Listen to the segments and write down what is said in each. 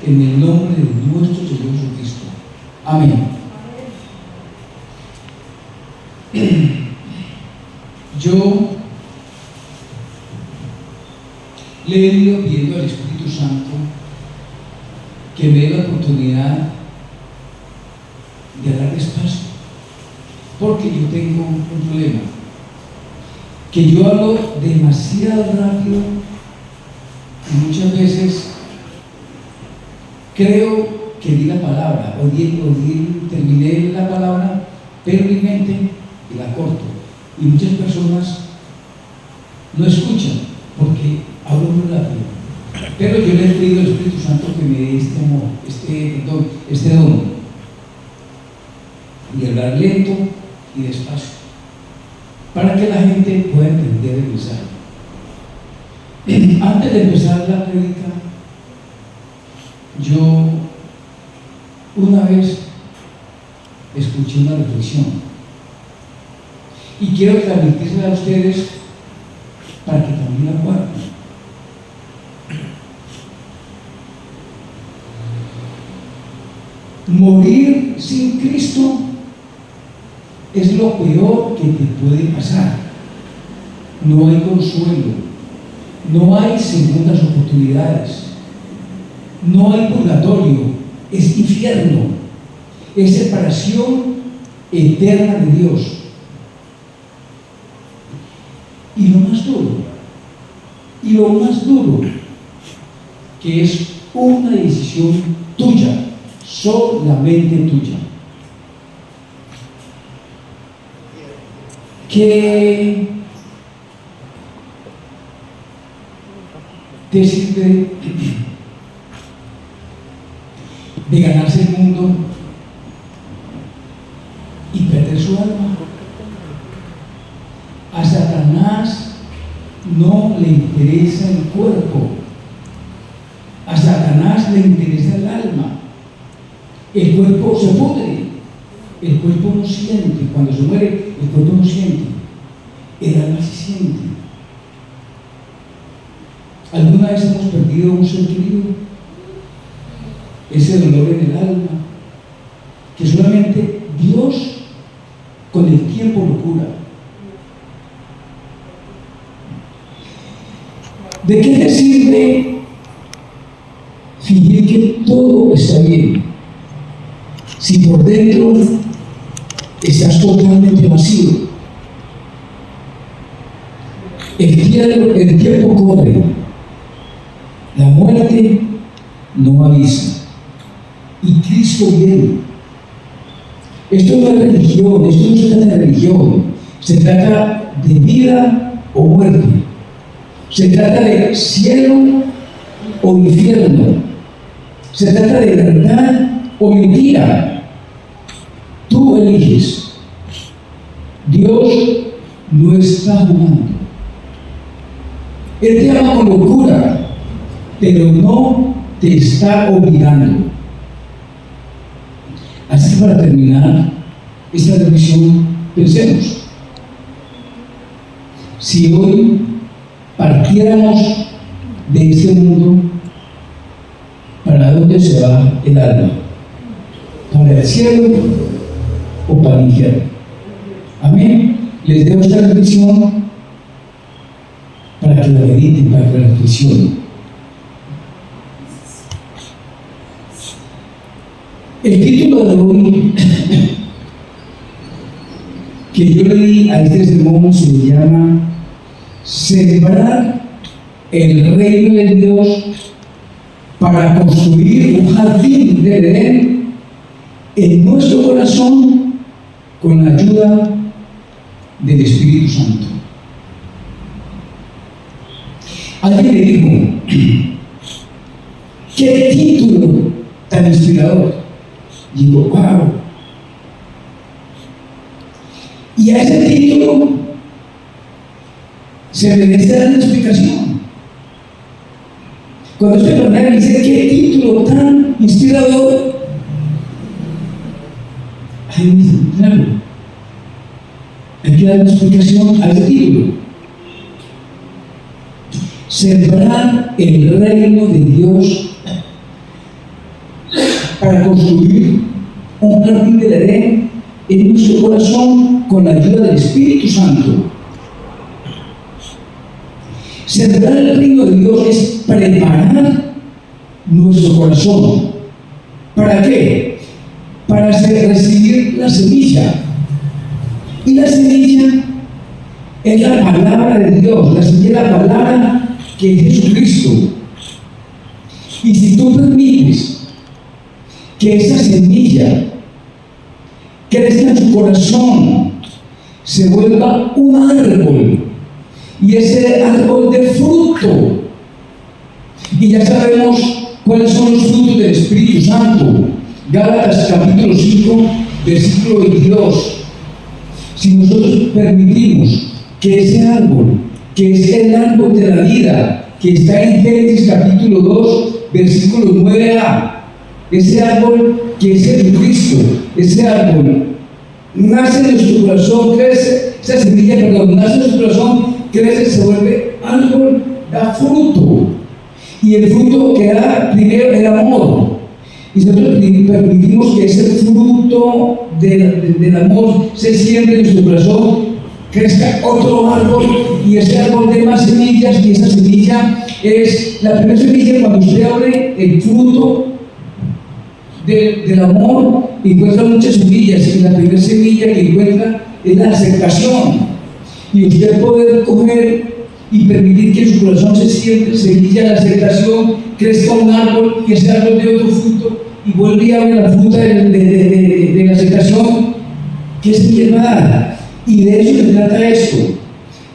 en el nombre de nuestro Señor Jesucristo. Amén. Yo le he ido pidiendo al Espíritu Santo que me dé la oportunidad de hablar despacio, porque yo tengo un problema, que yo hablo demasiado rápido y muchas veces creo que di la palabra, terminé la palabra, pero en mi mente la corto, y muchas personas no escuchan porque hablo muy rápido. Pero yo le he pedido al Espíritu Santo que me dé este amor, este don, y hablar lento y despacio, para que la gente pueda entender el mensaje. Antes de empezar la prédica, yo una vez escuché una reflexión y quiero transmitírsela a ustedes para que también la guarden. Morir sin Cristo es lo peor que te puede pasar. No hay consuelo, no hay segundas oportunidades, no hay purgatorio, es infierno, es separación eterna de Dios. Y lo más duro, que es una decisión tuya, solamente tuya. ¿Qué te sirve de ganarse el mundo y perder su alma? A Satanás no le interesa el cuerpo, a Satanás le interesa el alma. El cuerpo se pudre, el cuerpo no siente, cuando se muere el cuerpo no siente, el alma sí siente. ¿Alguna vez hemos perdido un ser querido? Ese dolor en el alma, que solamente Dios con el tiempo lo cura. ¿De qué te sirve fingir que todo está bien si por dentro estás totalmente vacío? El tiempo corre, la muerte no avisa y Cristo viene. Esto no es religión, esto no se trata de religión, se trata de vida o muerte, se trata de cielo o infierno, se trata de verdad o mentira. Tú eliges. Dios no está jugando. Él te ama con locura, pero no te está obligando. Así que para terminar esta reflexión, pensemos. Si hoy partiéramos de este mundo, ¿para dónde se va el alma? ¿Para el cielo o para el infierno? Amén. Les dejo esta reflexión para que la mediten, para que la reflexionen. El título de hoy que yo leí a este sermón se llama Sembrar el reino de Dios para construir un jardín de Edén en nuestro corazón con la ayuda del Espíritu Santo. Alguien me dijo, ¿qué título tan inspirador? Digo, wow. Y a ese título se merece dar una explicación. Cuando este personaje dice, ¿qué título tan inspirador? Ahí me dice, claro, hay que dar una explicación a ese título. Sembrar el reino de Dios para construir un jardín del Edén en nuestro corazón con la ayuda del Espíritu Santo. Sembrar el reino de Dios es preparar nuestro corazón. ¿Para qué? Para recibir la semilla. Y la semilla es la palabra de Dios, la semilla es la palabra que es Jesucristo. Y si tú permites que esa semilla crezca en tu corazón, se vuelva un árbol, y ese árbol de fruto, y ya sabemos cuáles son los frutos del Espíritu Santo. Gálatas capítulo 5, versículo 22. Si nosotros permitimos que ese árbol, que es el árbol de la vida, que está en Génesis capítulo 2, versículo 9a, ese árbol que es Jesucristo, ese árbol nace en nuestro corazón, crece, esa semilla, nace en nuestro corazón, crece, se vuelve árbol, da fruto. Y el fruto que da primero el amor. Y nosotros permitimos que ese fruto del amor se siembre en nuestro corazón, crezca otro árbol, y ese árbol de más semillas, y esa semilla es la primera semilla. Cuando usted abre el fruto del amor, encuentra muchas semillas, y la primera semilla que encuentra es la aceptación. Y usted puede coger y permitir que en su corazón se siembre semilla de la aceptación, crezca un árbol, y ese árbol de otro fruto, y vuelve y abre la fruta de la aceptación, que es mi hermana. Y de eso se trata esto,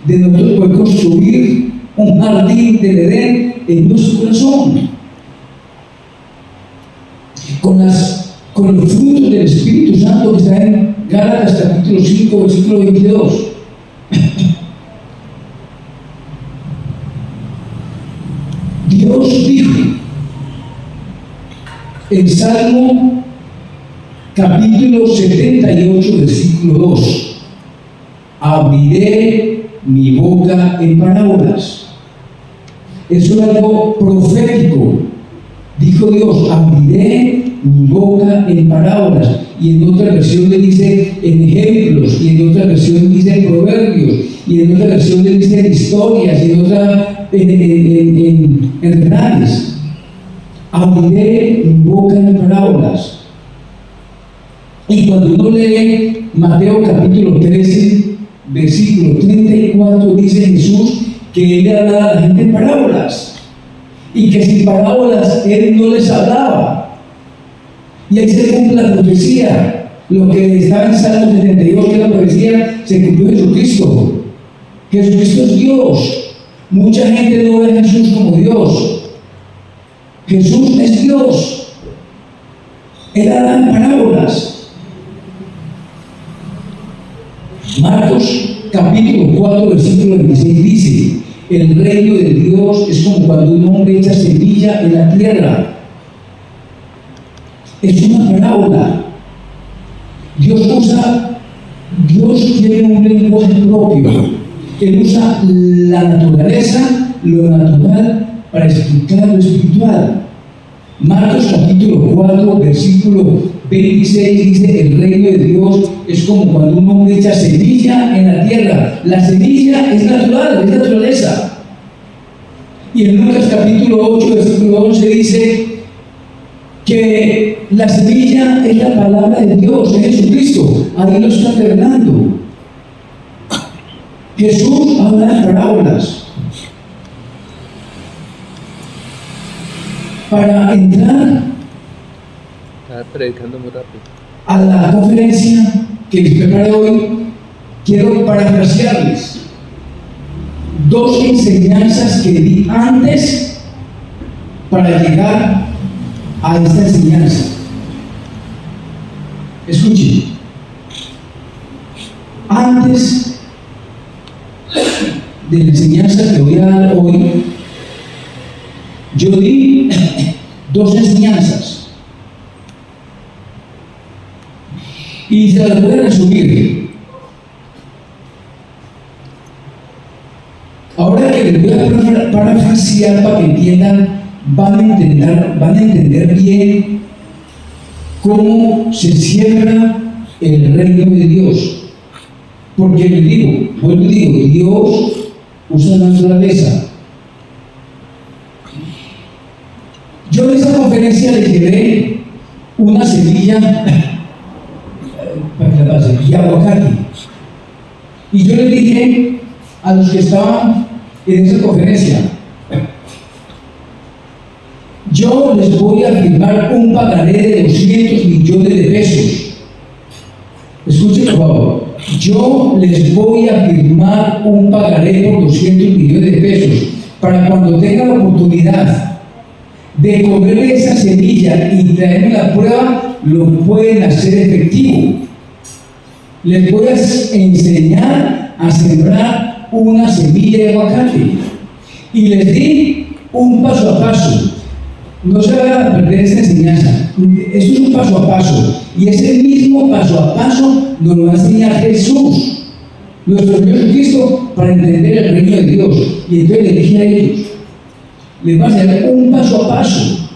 de nosotros poder construir un jardín del Edén en nuestro corazón, con los frutos del Espíritu Santo que está en Gálatas capítulo 5, versículo 22. Dios dijo en Salmo capítulo 78, versículo 2: abriré mi boca en parábolas. Eso es algo profético. Dijo Dios: abriré mi boca en parábolas. Y en otra versión le dice en ejemplos, y en otra versión dice en proverbios, y en otra versión le dice en historias, y en otra en refranes. Abriré mi boca en parábolas. Y cuando uno lee Mateo capítulo 13, versículo 34, dice Jesús que él le hablaba a la gente en parábolas, y que sin parábolas él no les hablaba. Y ahí se cumple la profecía. Lo que estaba en Salmo 72, que la profecía, se cumplió en Jesucristo. Jesucristo es Dios. Mucha gente no ve a Jesús como Dios. Jesús es Dios. Él habla en parábolas. Marcos capítulo 4, versículo 26 dice: el reino de Dios es como cuando un hombre echa semilla en la tierra. Es una parábola. Dios tiene un lenguaje propio. Él usa la naturaleza, lo natural, para explicar lo espiritual. Marcos capítulo 4, versículo 26 dice: el reino de Dios es como cuando un hombre echa semilla en la tierra. La semilla es natural, es naturaleza. Y en Lucas capítulo 8, versículo 11 dice que la semilla es la palabra de Dios, es Jesucristo. Ahí lo está revelando. Jesús habla en parábolas. Para entrar predicando muy rápido a la conferencia que les preparé hoy, quiero parafrasearles dos enseñanzas que di antes para llegar a esta enseñanza. Escuchen. Antes de la enseñanza que voy a dar hoy, yo di dos enseñanzas y se las voy a resumir. Ahora que les voy a parafrasear para que entiendan, van a entender bien cómo se siembra el reino de Dios. Porque les digo, vuelvo y digo, Dios usa la naturaleza. Yo en esa conferencia les llevé una semilla, de aguacate. Y yo les dije a los que estaban en esa conferencia, yo les voy a firmar un pagaré de 200 millones de pesos. Escuchen por favor, yo les voy a firmar un pagaré por 200 millones de pesos para cuando tengan la oportunidad de comer esa semilla y traerme la prueba, lo pueden hacer efectivo. Les voy a enseñar a sembrar una semilla de aguacate y les di un paso a paso. No se vayan a perder esta enseñanza. Esto es un paso a paso y ese mismo paso a paso nos lo va a enseñar Jesús, nuestro Señor Jesucristo, para entender el reino de Dios. Y entonces le dije a ellos, les va a hacer un paso a paso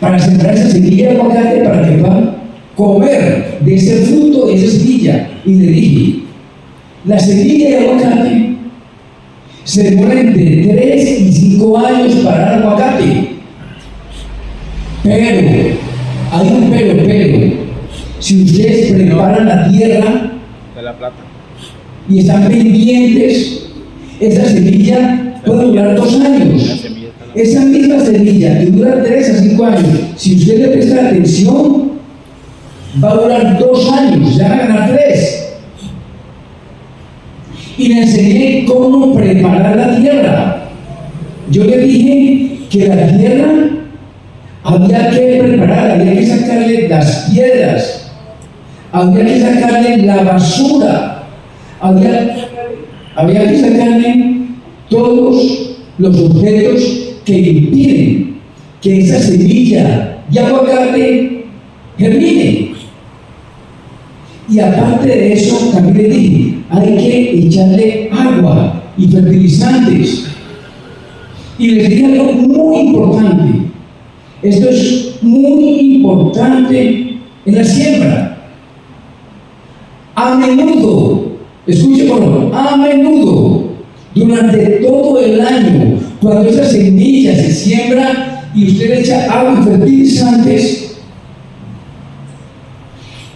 para sembrar esa semilla de aguacate para que puedan comer de ese fruto, de esa semilla. Y le dije, la semilla de aguacate se demora entre 3 y 5 años para dar aguacate. Pero, hay un pero, si ustedes preparan la tierra de la plata y están pendientes, esa semilla puede durar 2 años. Esa misma semilla que dura 3 a 5 años, si usted le presta atención, va a durar 2 años, ya va a ganar 3. Y le enseñé cómo preparar la tierra. Yo le dije que la tierra había que prepararla, había que sacarle las piedras, había que sacarle la basura, había que sacarle todos los objetos que impiden que esa semilla de aguacate germine. Y aparte de eso, también le dije, hay que echarle agua y fertilizantes. Y les dije algo muy importante. Esto es muy importante en la siembra. A menudo, escuche por favor, a menudo, durante todo el año, cuando esa semilla se siembra y usted le echa agua y fertilizantes,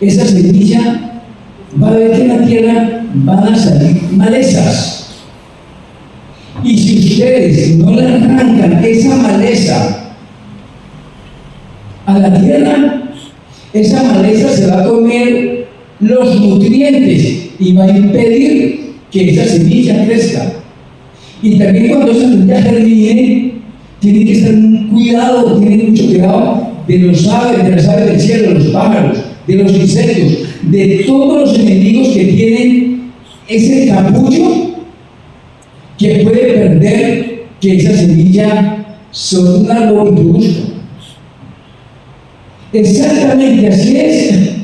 esa semilla va a ver que en la tierra van a salir malezas. Y si ustedes no le arrancan esa maleza a la tierra, esa maleza se va a comer los nutrientes y va a impedir que esa semilla crezca. Y también cuando esa semilla germine, tiene que estar cuidado, tiene mucho cuidado de los aves, de las aves del cielo, de los pájaros, de los insectos, de todos los enemigos que tienen ese capullo que puede perder que esa semilla sobre un árbol y produzca. Exactamente así es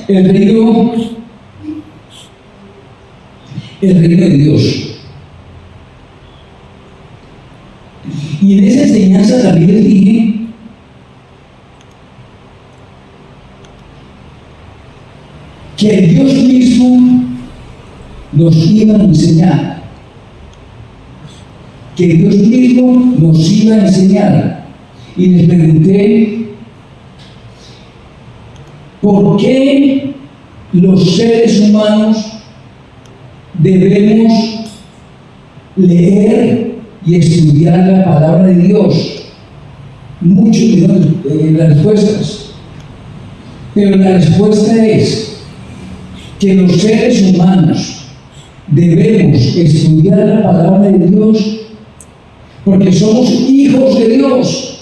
el reino de Dios. Y en esa enseñanza también les dije que Dios mismo nos iba a enseñar. Que Dios mismo nos iba a enseñar. Y les pregunté, ¿por qué los seres humanos debemos leer y estudiar la palabra de Dios? Muchos dieron las respuestas. Pero la respuesta es que los seres humanos debemos estudiar la palabra de Dios porque somos hijos de Dios.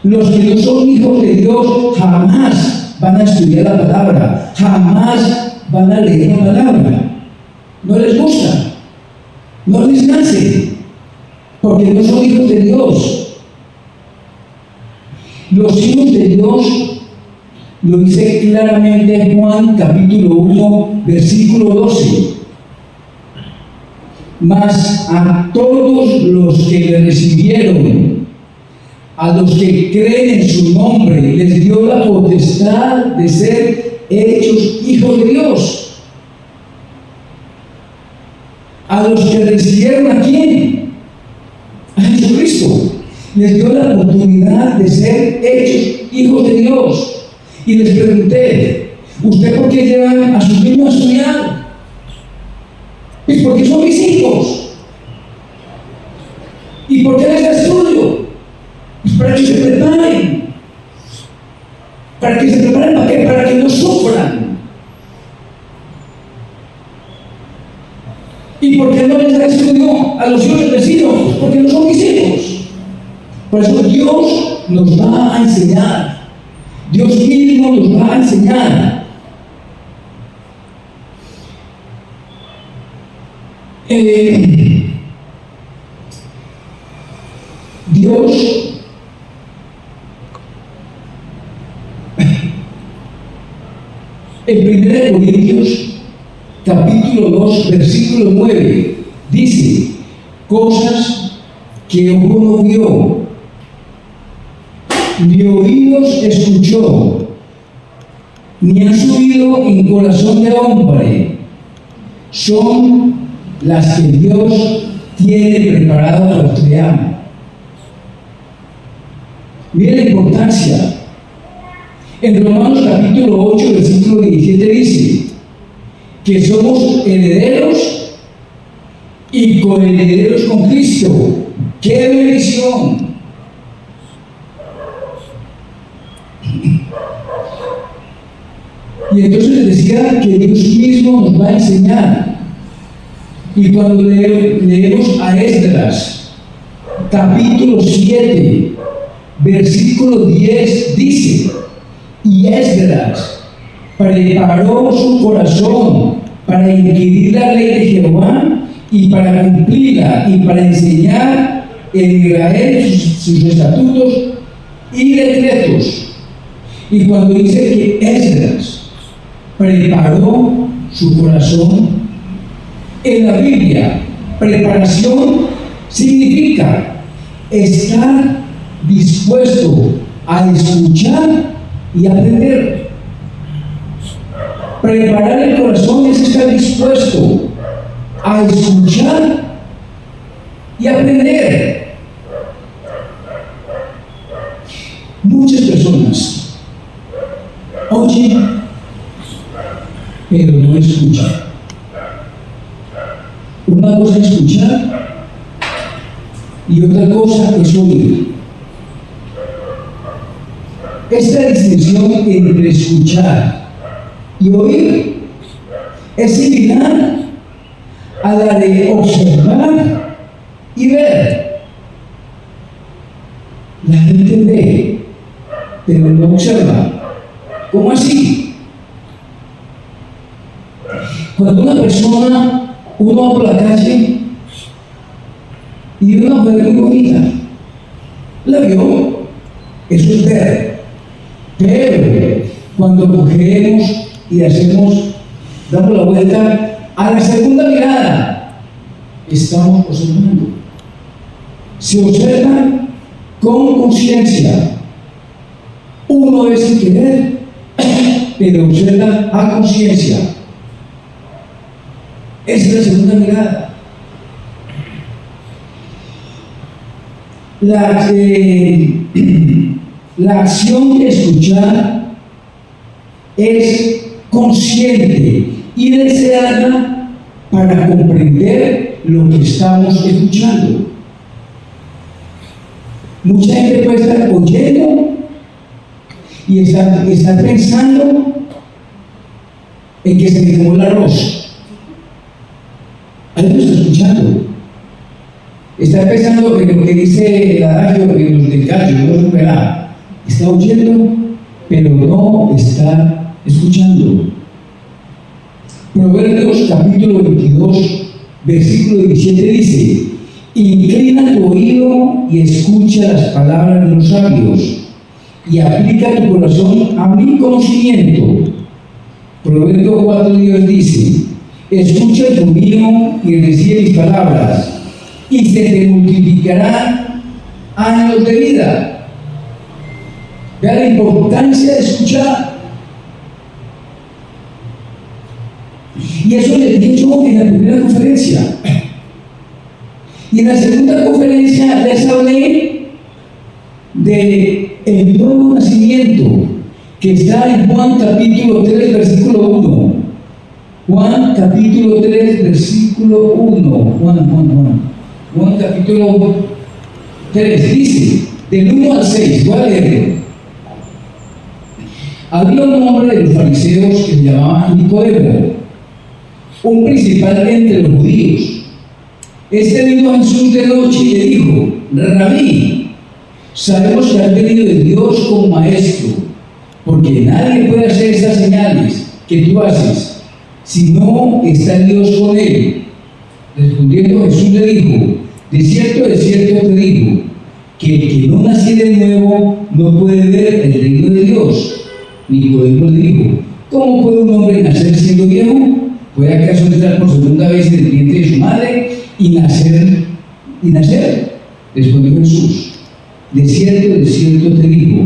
Los que no son hijos de Dios jamás van a estudiar la palabra, jamás van a leer la palabra. No les gusta, no les nace, porque no son hijos de Dios. Los hijos de Dios lo dice claramente Juan capítulo 1, versículo 12. Mas a todos los que le recibieron, a los que creen en su nombre, les dio la potestad de ser hechos hijos de Dios. A los que recibieron ¿a quién? A Jesucristo. Les dio la oportunidad de ser hechos hijos de Dios. Y les pregunté, ¿usted por qué llevan a sus niños a estudiar? Es porque son mis hijos. ¿Y por qué les da estudio? Pues para que se preparen. ¿Para que se preparen para qué? Para que no sufran. ¿Y por qué no les da estudio a los hijos del vecino? Pues porque no son mis hijos. Por eso Dios nos va a enseñar. Dios mismo nos va a enseñar. Dios en 1 Corintios capítulo 2 versículo 9 dice cosas que ojo no vio ni oídos escuchó ni han subido en corazón de hombre, son las que Dios tiene preparado para los que aman. Mira la importancia. En Romanos capítulo 8 versículo 17 dice que somos herederos y coherederos con Cristo. ¡Qué bendición! Y entonces les decía que Dios mismo nos va a enseñar. Y cuando leemos a Esdras, capítulo 7, versículo 10, dice, y Esdras preparó su corazón para inquirir la ley de Jehová y para cumplirla y para enseñar en Israel sus estatutos y decretos. Y cuando dice que Esdras preparó su corazón, en la Biblia, preparación significa estar dispuesto a escuchar y aprender. Preparar el corazón es estar dispuesto a escuchar y aprender. Muchas personas oyen, pero no escuchan. Una cosa es escuchar y otra cosa es oír. Esta distinción entre escuchar y oír es similar a la de observar y ver. La gente ve, pero no observa. ¿Cómo así? Cuando una persona, uno va por la calle y ve una mujer muy bonita, la vio, eso es ver. Pero cuando cogemos y damos la vuelta a la segunda mirada, estamos observando. Se observa con conciencia. Uno ve sin querer, pero observa a conciencia. Esa es la segunda mirada. La acción de escuchar es consciente y deseada para comprender lo que estamos escuchando. Mucha gente puede estar oyendo y está pensando en que se me quemó el arroz. Ahí lo está escuchando. Está pensando en lo que dice el adagio de los del gallo, no es verdad. Está oyendo, pero no está escuchando. Proverbios capítulo 22, versículo 17 dice: inclina tu oído y escucha las palabras de los sabios, y aplica tu corazón a mi conocimiento. Proverbios 4:10 dice: escucha el mío y recibe mis palabras, y se te multiplicarán años de vida. Vea la importancia de escuchar. Y eso les dije yo en la primera conferencia. Y en la segunda conferencia les hablé de el nuevo nacimiento que está en Juan capítulo 3, versículo 1. Juan capítulo 3, versículo 1. Juan capítulo 3 dice, del 1 al 6, voy a leerlo. Había un hombre de los fariseos que se llamaba Nicodemo, un principal entre los judíos. Este vino a Jesús de noche y le dijo: Rabí, sabemos que has venido de Dios como maestro, porque nadie puede hacer estas señales que tú haces si no está Dios con él. Respondiendo Jesús le dijo: de cierto te digo, que el que no naciera de nuevo no puede ver el reino de Dios. Nicodemo le dijo: ¿cómo puede un hombre nacer siendo viejo? ¿Puede acaso entrar por segunda vez en el vientre de su madre y nacer? Respondió Jesús: de cierto te digo,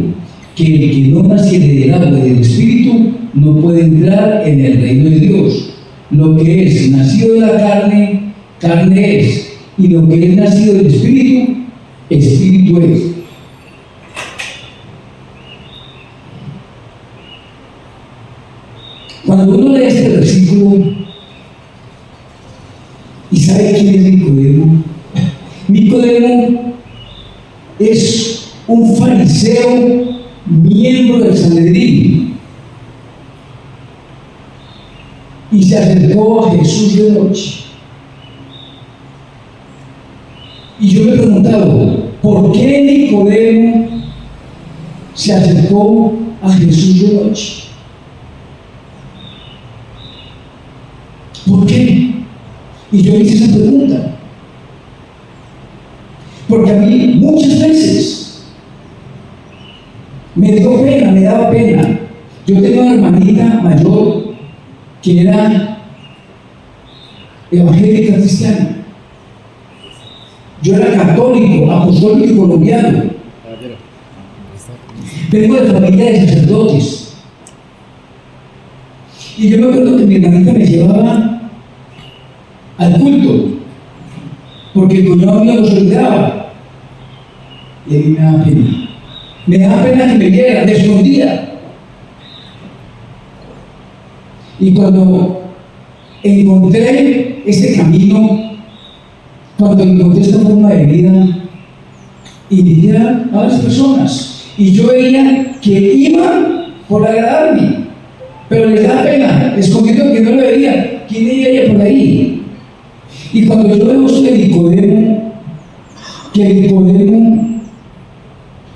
que el que no naciere del agua y del Espíritu no puede entrar en el reino de Dios. Lo que es nacido de la carne, carne es, y lo que es nacido del Espíritu, Espíritu es. Cuando uno lee este versículo y sabe quién es Nicodemo, Nicodemo es un fariseo, miembro del Sanedrín, y se acercó a Jesús de noche. Y yo me he preguntado, ¿por qué Nicodemo se acercó a Jesús de noche? ¿Por qué? Y yo hice esa pregunta. Porque a mí muchas veces me daba pena. Yo tenía una hermanita mayor que era evangélica cristiana. Yo era católico, apostólico y colombiano. Vengo de familia de sacerdotes. Y yo me acuerdo que mi hermanita me llevaba al culto, porque el cuñado mío los olvidaba. Y a mí me daba pena. Me daba pena que me vieran, me escondía. Y cuando encontré este camino, cuando encontré esta forma de vida, invité a las personas. Y yo veía que iban por agradarme, pero les da pena, escondido que no lo veía. ¿Quién iba ella por ahí? Y cuando yo veo esto de Nicodemo, que Nicodemo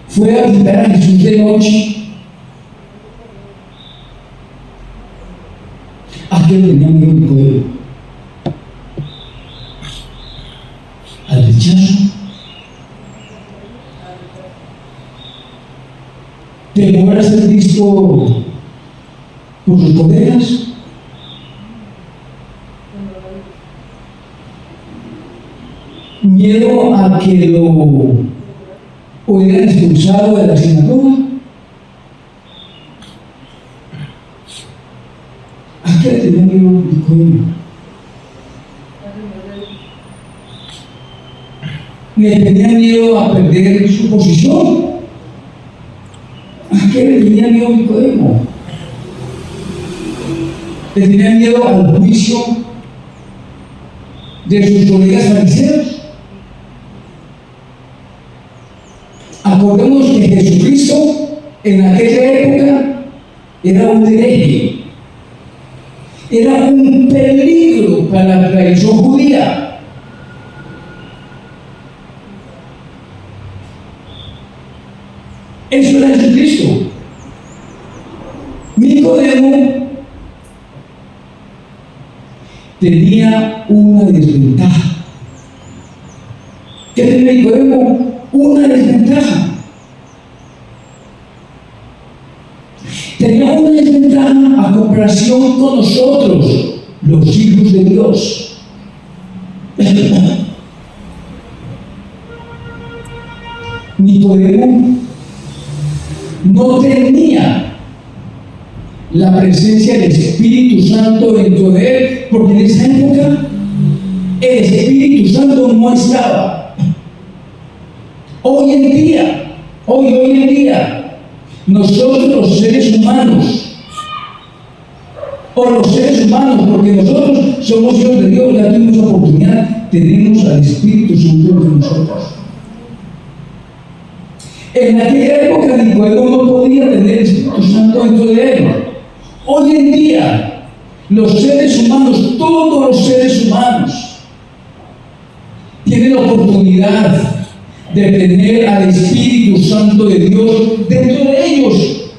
fue a visitar a Jesús de noche, ¿a qué le tenía miedo Nicodemo? ¿Al rechazo? ¿Temor a ser visto por sus colegas? ¿Miedo a que lo hubieran expulsado de la sinagoga? ¿A qué le tenía miedo Nicodemo? ¿Le tenía miedo a perder su posición? ¿A qué le tenía miedo Nicodemo? ¿Le tenía miedo al juicio de sus colegas fariseos? Acordemos que Jesucristo en aquella época era un hereje, era un peligro para la tradición judía. Eso era Jesucristo. Nicodemo tenía una desventaja. ¿Qué tenía Nicodemo? Una desventaja. Tenía una desventaja a comparación con nosotros, los hijos de Dios. Nicodemo no tenía la presencia del Espíritu Santo dentro de él, porque en esa época el Espíritu Santo no estaba. Hoy en día, nosotros los seres humanos, porque nosotros somos hijos de Dios, ya tuvimos la oportunidad, tenemos al Espíritu Santo de nosotros. En aquella época Nicodemo no podía tener el Espíritu Santo dentro de él. Hoy en día, los seres humanos, todos los seres humanos, tienen la oportunidad de tener al Espíritu Santo de Dios dentro de ellos.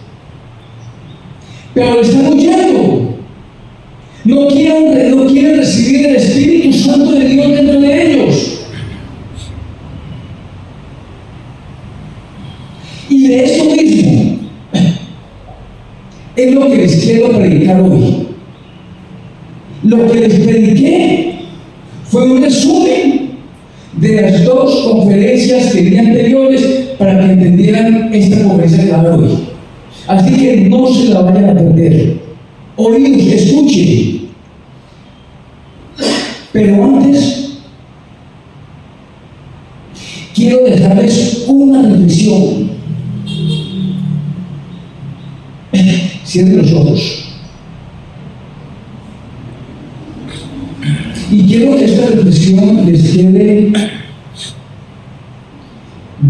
Pero están huyendo. No quieren recibir el Espíritu Santo de Dios dentro de ellos. Y de eso mismo es lo que les quiero predicar hoy. Lo que les prediqué fue un resumen de las dos conferencias que vi anteriores para que entendieran esta conferencia que va a haber hoy. Así que no se la vayan a perder. Oídos, escuchen. Pero antes, quiero dejarles una reflexión. Cierren los ojos. Y quiero que esta reflexión les quede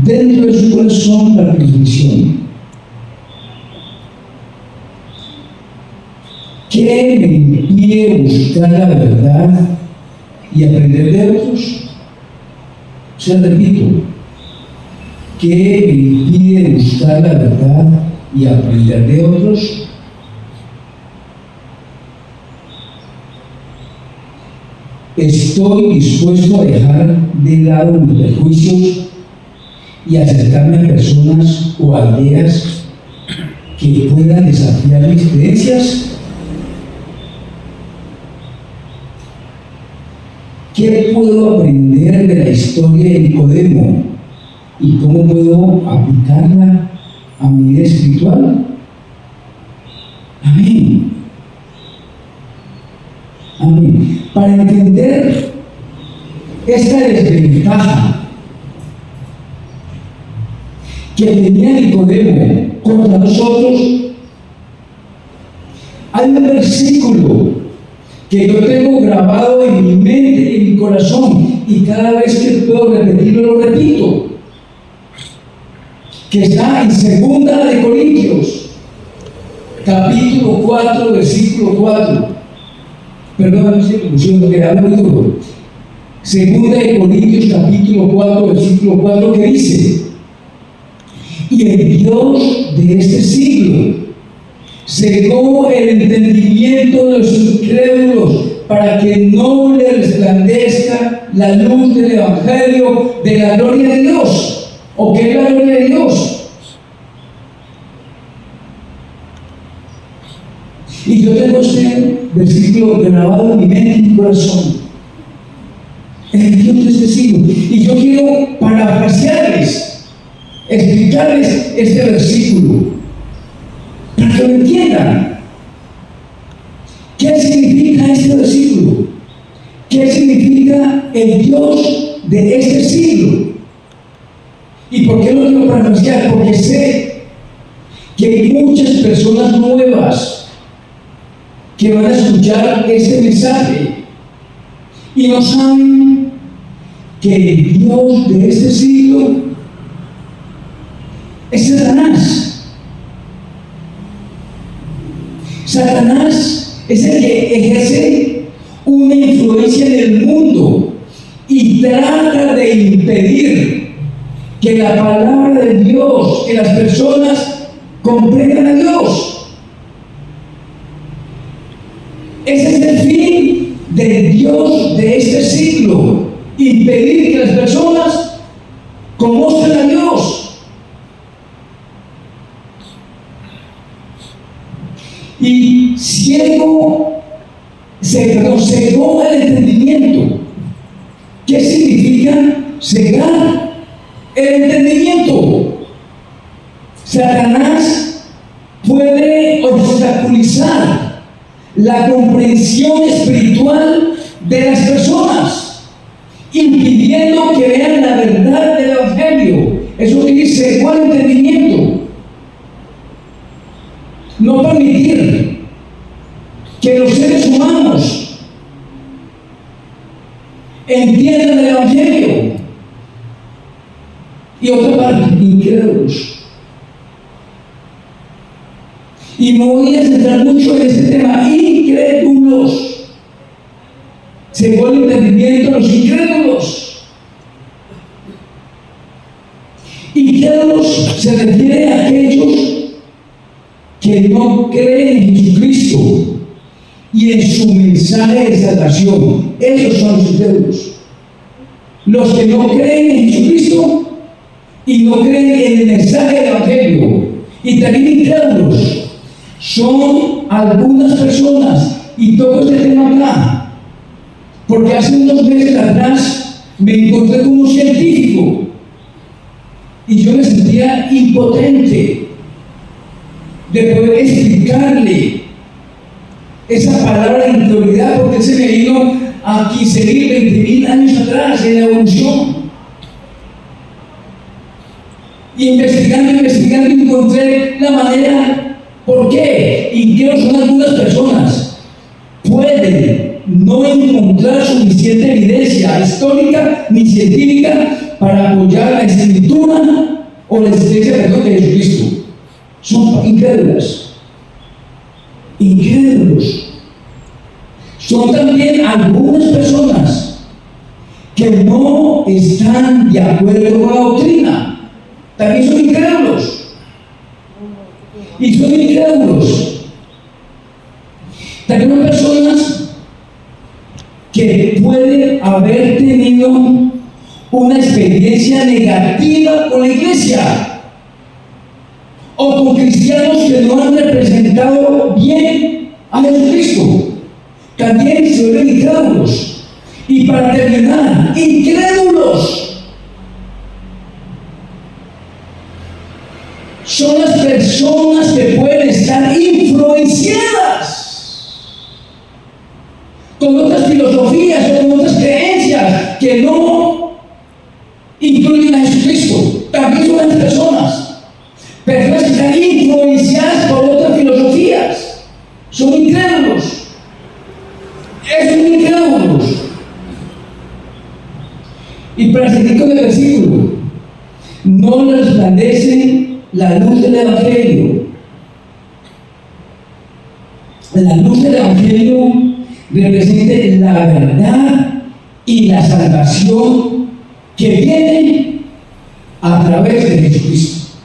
dentro de su corazón para que reflexionen. ¿Qué me impide buscar la verdad y aprender de otros? O sea, repito, ¿qué me impide buscar la verdad y aprender de otros? Estoy dispuesto a dejar de lado mis prejuicios y acercarme a personas o a ideas que puedan desafiar mis creencias. ¿Qué puedo aprender de la historia de Nicodemo y cómo puedo aplicarla a mi vida espiritual? Amén. Amén. Para entender esta desventaja que tenía Nicodemo contra nosotros, hay un versículo que yo tengo grabado en mi mente y en mi corazón, y cada vez que puedo repetirlo, lo repito, que está en 2 de Corintios, capítulo 4, versículo 4. Perdón, si me pusieron que hablo muy duro. 2 de Corintios, capítulo 4, versículo 4, que dice: y el Dios de este siglo cegó el entendimiento de los incrédulos para que no le resplandezca la luz del Evangelio de la gloria de Dios. ¿O qué es la gloria de Dios? Y yo tengo este versículo grabado en mi mente y en mi corazón. El Dios de este siglo. Y yo quiero parafrasearles, explicarles este versículo para que lo entiendan. ¿Qué significa este versículo? ¿Qué significa el Dios de este siglo? ¿Y por qué lo quiero parafrasear? Porque sé que hay muchas personas nuevas que van a escuchar este mensaje y no saben que el Dios de este siglo es Satanás. Satanás es el que ejerce una influencia en el mundo y trata de impedir que la palabra de Dios, que las personas comprendan a Dios. Ese es el fin del Dios de este siglo: impedir que las personas conozcan a Dios. Y cegó el entendimiento. ¿Qué significa cegar el entendimiento? Satanás puede obstaculizar la comprensión espiritual de las personas, impidiendo que vean la verdad del Evangelio. Eso dice buen entendimiento. No permitir que los seres humanos entiendan el Evangelio. Y otra parte, incrédulos. Y me voy a centrar mucho en este tema, incrédulos. Según el entendimiento de los incrédulos. Incrédulos se refiere a aquellos que no creen en Jesucristo y en su mensaje de salvación. Esos son los incrédulos. Los que no creen en Jesucristo y no creen en el mensaje del Evangelio. Y también incrédulos son algunas personas, y toco este tema acá, porque hace unos meses atrás me encontré con un científico y yo me sentía impotente de poder explicarle esa palabra de autoridad, porque él se me vino a 15.000, 20.000 años atrás en la evolución. Y investigando encontré la manera. ¿Por qué? Y que son algunas personas pueden no encontrar suficiente evidencia histórica ni científica para apoyar la escritura o la existencia de Jesucristo. Son incrédulos. Incrédulos. Son también algunas personas que no están de acuerdo con la doctrina. También son incrédulos. Y son incrédulos. También son personas que pueden haber tenido una experiencia negativa con la iglesia o con cristianos que no han representado bien a Jesucristo. También se vuelven incrédulos. Y para terminar, incrédulos son las personas que pueden estar influenciadas con otras filosofías o con otras creencias que no incluyen a Jesucristo. También son las personas que están influenciadas por otras filosofías. Son incrédulos. Son incrédulos. Y para seguir con el versículo, no les resplandece la luz del Evangelio. La luz del Evangelio representa la verdad y la salvación que viene a través de Jesucristo.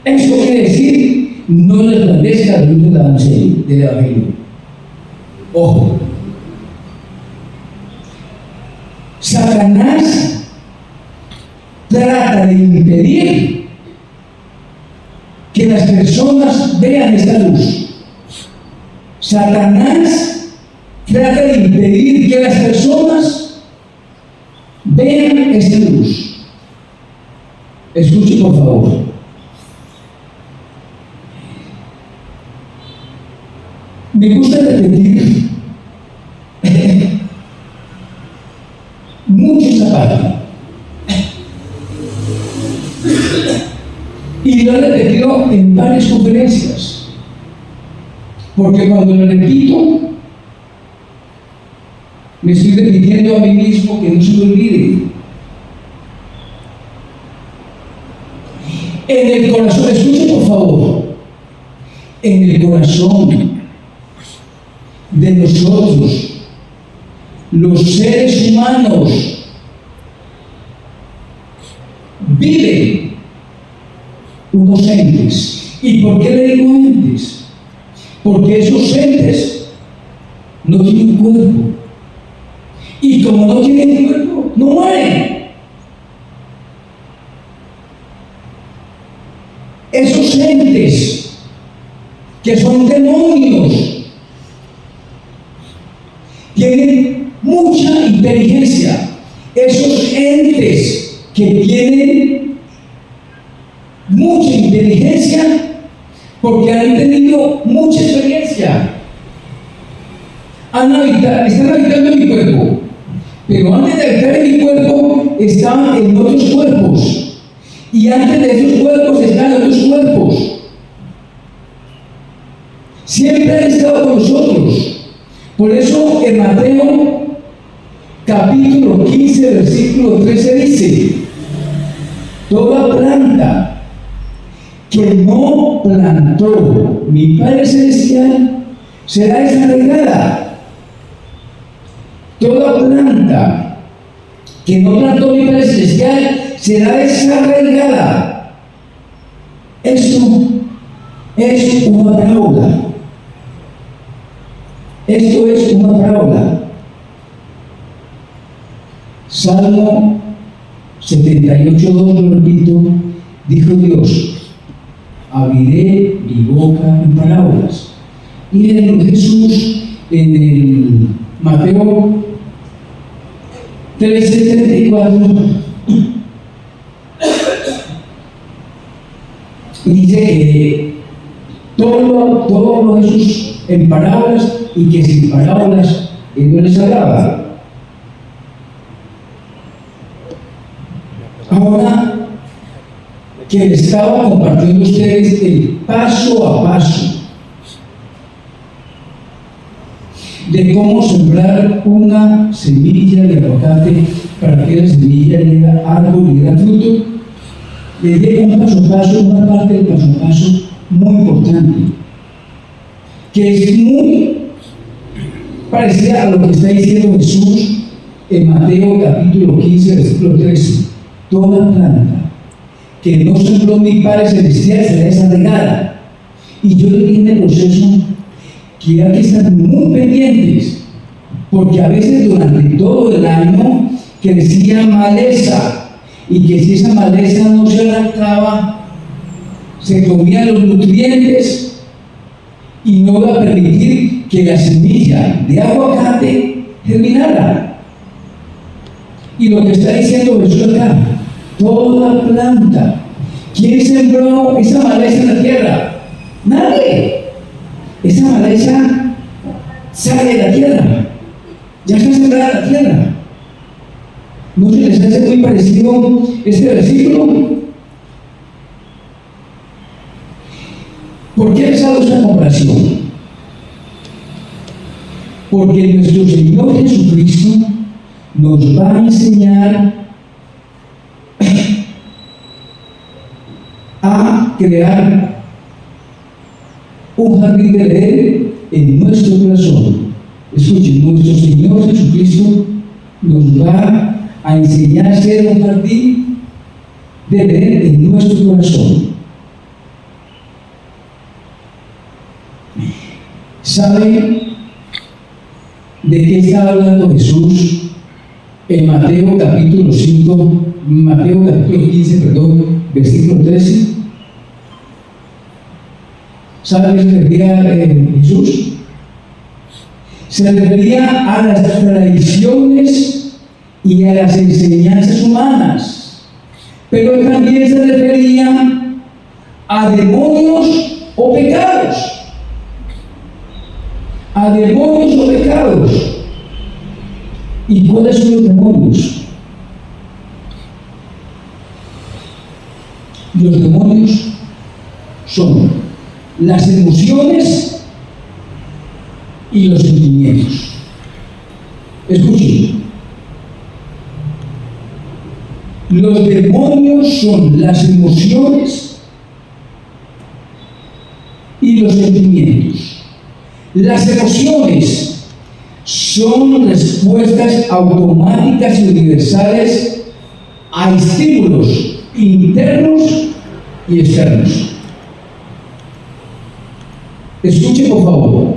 Eso quiere decir, no les resplandezca la luz del Evangelio. Ojo. Satanás trata de impedir que las personas vean esta luz. Satanás trata de impedir que las personas vean esta luz. Escuche por favor. Me gusta repetir mucho esta parte. Y lo he repetido en varias conferencias, porque cuando lo repito, me estoy repitiendo a mí mismo que no se me olvide. En el corazón, escuchen por favor, en el corazón de nosotros, los seres humanos, viven unos entes. ¿Y por qué le digo entes? Porque esos entes no tienen cuerpo. Y como no tienen cuerpo, no mueren. Esos entes que son demonios tienen mucha inteligencia. Esos entes que tienen mucha inteligencia porque han tenido mucha experiencia. Están habitando en mi cuerpo, pero antes de habitar en mi cuerpo estaban en otros cuerpos, y antes de esos cuerpos están otros cuerpos. Siempre han estado con nosotros. Por eso en Mateo capítulo 15 versículo 13 dice: toda planta que no plantó mi Padre Celestial será desarraigada. Toda planta que no plantó mi Padre Celestial será desarraigada. Esto es una parábola. Esto es una parábola. Salmo 78:2, lo repito, dijo Dios: abriré mi boca en parábolas. Y en Jesús, en el Mateo 13:34, dice que todo Jesús en parábolas, y que sin parábolas él no les hablaba. Ahora que les estaba compartiendo a ustedes el paso a paso de cómo sembrar una semilla de aguacate para que la semilla diera árbol y diera fruto, les di un paso a paso, una parte del paso a paso muy importante, que es muy parecida a lo que está diciendo Jesús en Mateo capítulo 15 versículo 13: toda planta que no sembró mi Padre Celestial será desarraigada. Y yo le dije en el proceso que hay que estar muy pendientes, porque a veces durante todo el año crecía maleza, y que si esa maleza no se arrancaba, se comían los nutrientes y no iba a permitir que la semilla de aguacate germinara. Y lo que está diciendo Jesús acá: toda planta. ¿Quién sembró esa maleza en la tierra? Nadie. Esa maleza sale de la tierra, ya está sembrada en la tierra. ¿No se les hace muy parecido este versículo? ¿Por qué les hago esta comparación? Porque nuestro Señor Jesucristo nos va a enseñar a crear un jardín de Edén en nuestro corazón. Escuchen, nuestro Señor Jesucristo nos va a enseñar a hacer un jardín de Edén en nuestro corazón. ¿Saben de qué está hablando Jesús en Mateo capítulo 15, versículo 13? ¿Sabe a qué se refería Jesús? Se refería a las tradiciones y a las enseñanzas humanas, pero también se refería a demonios o pecados. A demonios o pecados. ¿Y cuáles son los demonios? Los demonios son las emociones y los sentimientos. Escuchen. Los demonios son las emociones y los sentimientos. Las emociones son respuestas automáticas y universales a estímulos internos y externos. Escuche por favor.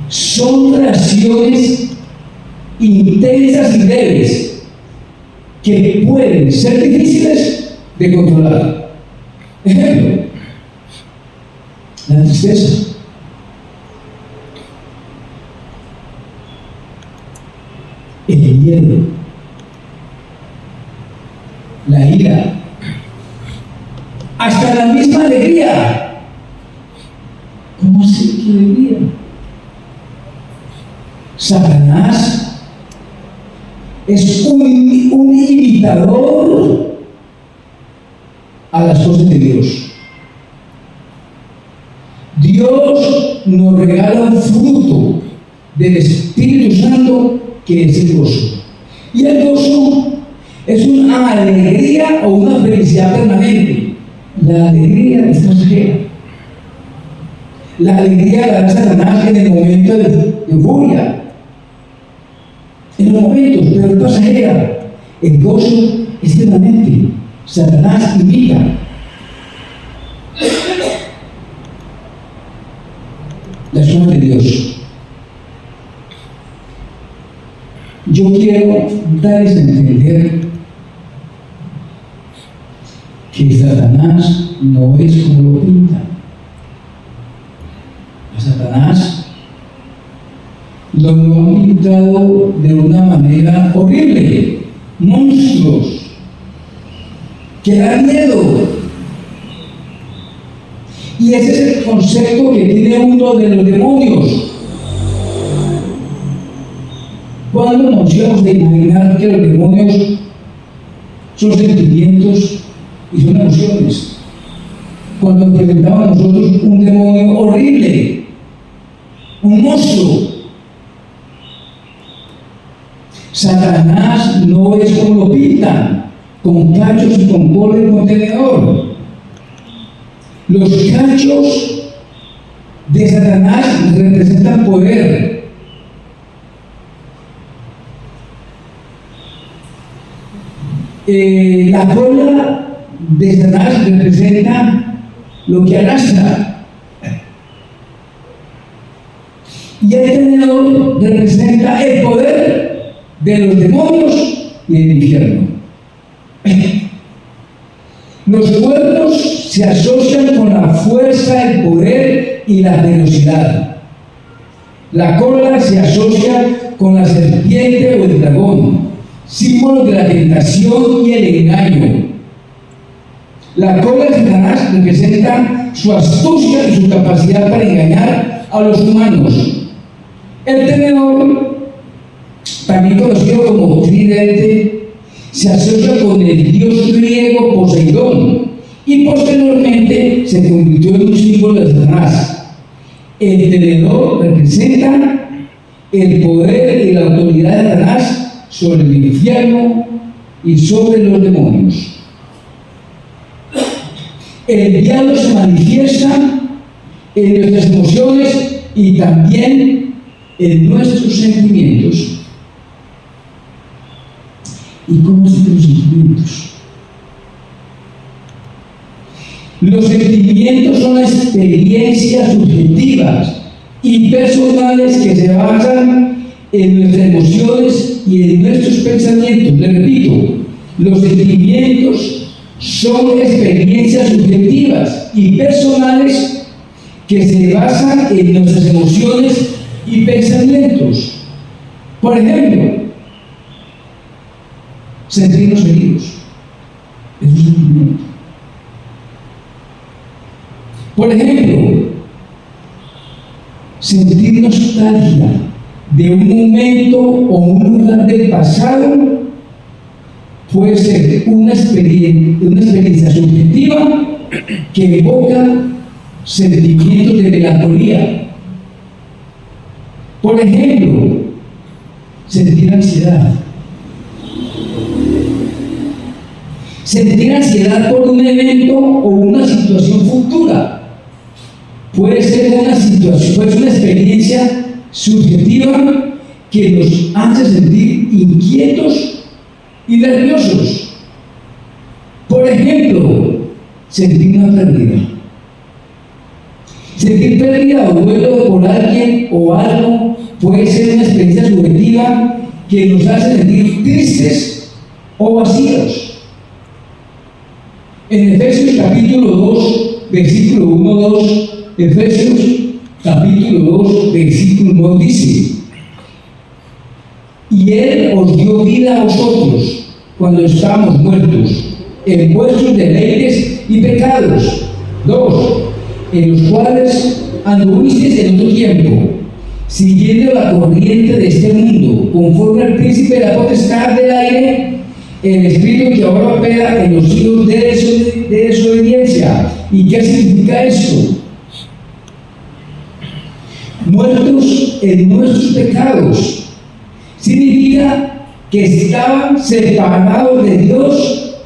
Son reacciones intensas y leves que pueden ser difíciles de controlar. Ejemplo: la tristeza, el miedo, la ira, hasta la misma alegría. ¿Cómo así que alegría? Satanás es un imitador a las cosas de Dios. Dios nos regala un fruto del Espíritu Santo que es el gozo. Y el gozo es una alegría o una felicidad permanente. La alegría es pasajera. La alegría la da Satanás en el momento de euforia. En los momentos, pero es pasajera. El gozo es permanente. Satanás imita. Las cosas de Dios. Yo quiero darles a entender que Satanás no es como lo pintan. A Satanás lo han pintado de una manera horrible, monstruos, que dan miedo. Y ese es el concepto que tiene uno de los demonios. ¿Cuándo nos íbamos de imaginar que los demonios son sentimientos y son emociones? Cuando nos presentaban a nosotros un demonio horrible, un monstruo. Satanás no es como lo pintan, con cachos y con cola y con tenedor. Los cachos de Satanás representan poder. La cola de Satanás representa lo que arrastra. Y el tenedor representa el poder de los demonios y del infierno. Los cuernos se asocian con la fuerza, el poder y la velocidad. La cola se asocia con la serpiente o el dragón, símbolo de la tentación y el engaño. La cola de Satanás representa su astucia y su capacidad para engañar a los humanos. El tenedor, también conocido como tridente, se asocia con el dios griego Poseidón y posteriormente se convirtió en un símbolo de Satanás. El tenedor representa el poder y la autoridad de Satanás sobre el infierno y sobre los demonios. El diablo se manifiesta en nuestras emociones y también en nuestros sentimientos. ¿Y cómo son los sentimientos? Los sentimientos son experiencias subjetivas y personales que se basan en nuestras emociones y en nuestros pensamientos. Les repito, los sentimientos son experiencias subjetivas y personales que se basan en nuestras emociones y pensamientos. Por ejemplo, sentirnos heridos es un sentimiento. Por ejemplo, sentir nostalgia de un momento o un lugar del pasado puede ser una experiencia subjetiva que evoca sentimientos de melancolía. Por ejemplo, sentir ansiedad. Sentir ansiedad por un evento o una situación futura puede ser una situación, puede ser una experiencia subjetiva que nos hace sentir inquietos y nerviosos. Por ejemplo, sentir una pérdida. Sentir pérdida o duelo por alguien o algo puede ser una experiencia subjetiva que nos hace sentir tristes o vacíos. En Efesios capítulo 2, versículo 1-2, Efesios capítulo 2, versículo 2 dice: y Él os dio vida a vosotros cuando estábamos muertos en vuestros deleites y pecados. 2. En los cuales anduvisteis en otro tiempo, siguiendo la corriente de este mundo, conforme al príncipe de la potestad del aire, el espíritu que ahora opera en los hijos de desobediencia. ¿Y qué significa esto? Muertos en nuestros pecados. Significa que estaban separados de Dios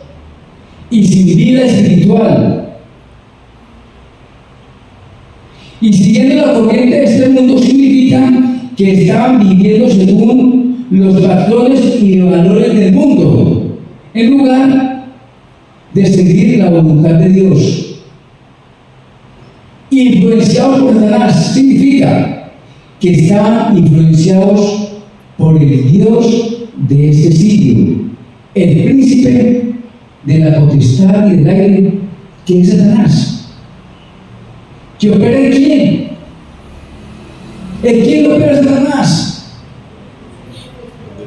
y sin vida espiritual. Y siguiendo la corriente de este mundo significa que estaban viviendo según los patrones y los valores del mundo, en lugar de seguir la voluntad de Dios. Influenciados por Satanás significa que estaban influenciados por el Dios de este siglo, el príncipe de la potestad y del aire, que es Satanás. ¿Que opera en quién? ¿En quién opera Satanás?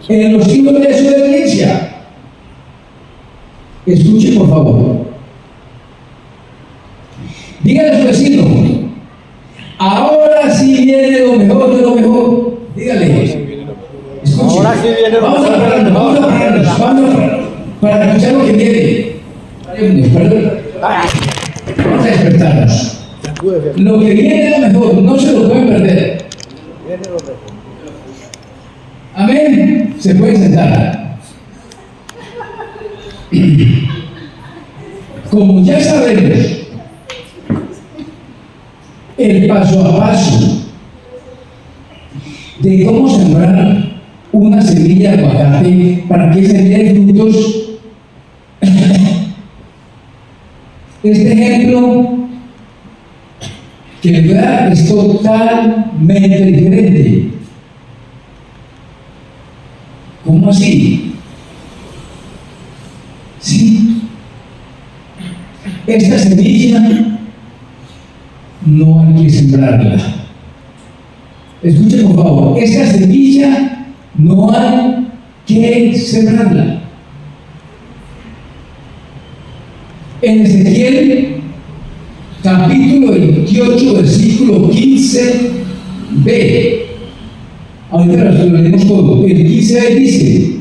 En los hijos de desobediencia. Escuche, por favor. Dígale a su vecino: ahora sí viene lo mejor de lo mejor. Dígale. Escuche. Ahora sí viene lo vamos mejor. vamos a pararnos, para escuchar lo que viene. Perdón. Vamos a despertarnos. Lo que viene es lo mejor, no se lo pueden perder. Amén. Se pueden sentar. Como ya sabemos, el paso a paso de cómo sembrar una semilla de aguacate para que se den frutos, este ejemplo que el lugar es totalmente diferente. ¿Cómo así? Sí. Esta semilla no hay que sembrarla. Escuchen, por favor. Esta semilla no hay que sembrarla. En Ezequiel capítulo 28, versículo 15b. Ahorita lo leemos todo. El 15b dice: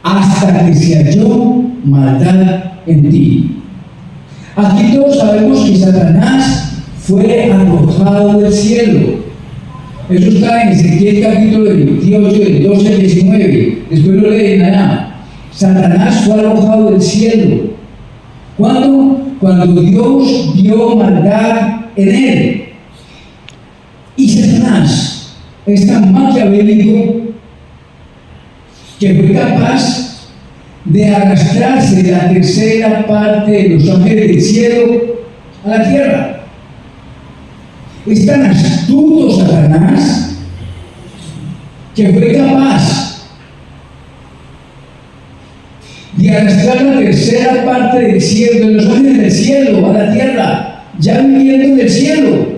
hasta que se halló maldad en ti. Aquí todos sabemos que Satanás fue arrojado del cielo. Eso está en Ezequiel capítulo 28, del 12 al 19. Después lo leen allá. Satanás fue arrojado del cielo. ¿Cuándo? Cuando Dios vio maldad en él. Y Satanás es tan maquiavélico que fue capaz de arrastrarse de la tercera parte de los ángeles del cielo a la tierra. Es tan astuto Satanás que fue capaz de arrastrar la tercera parte del cielo, de los ángeles del cielo a la tierra, ya viviendo en el cielo.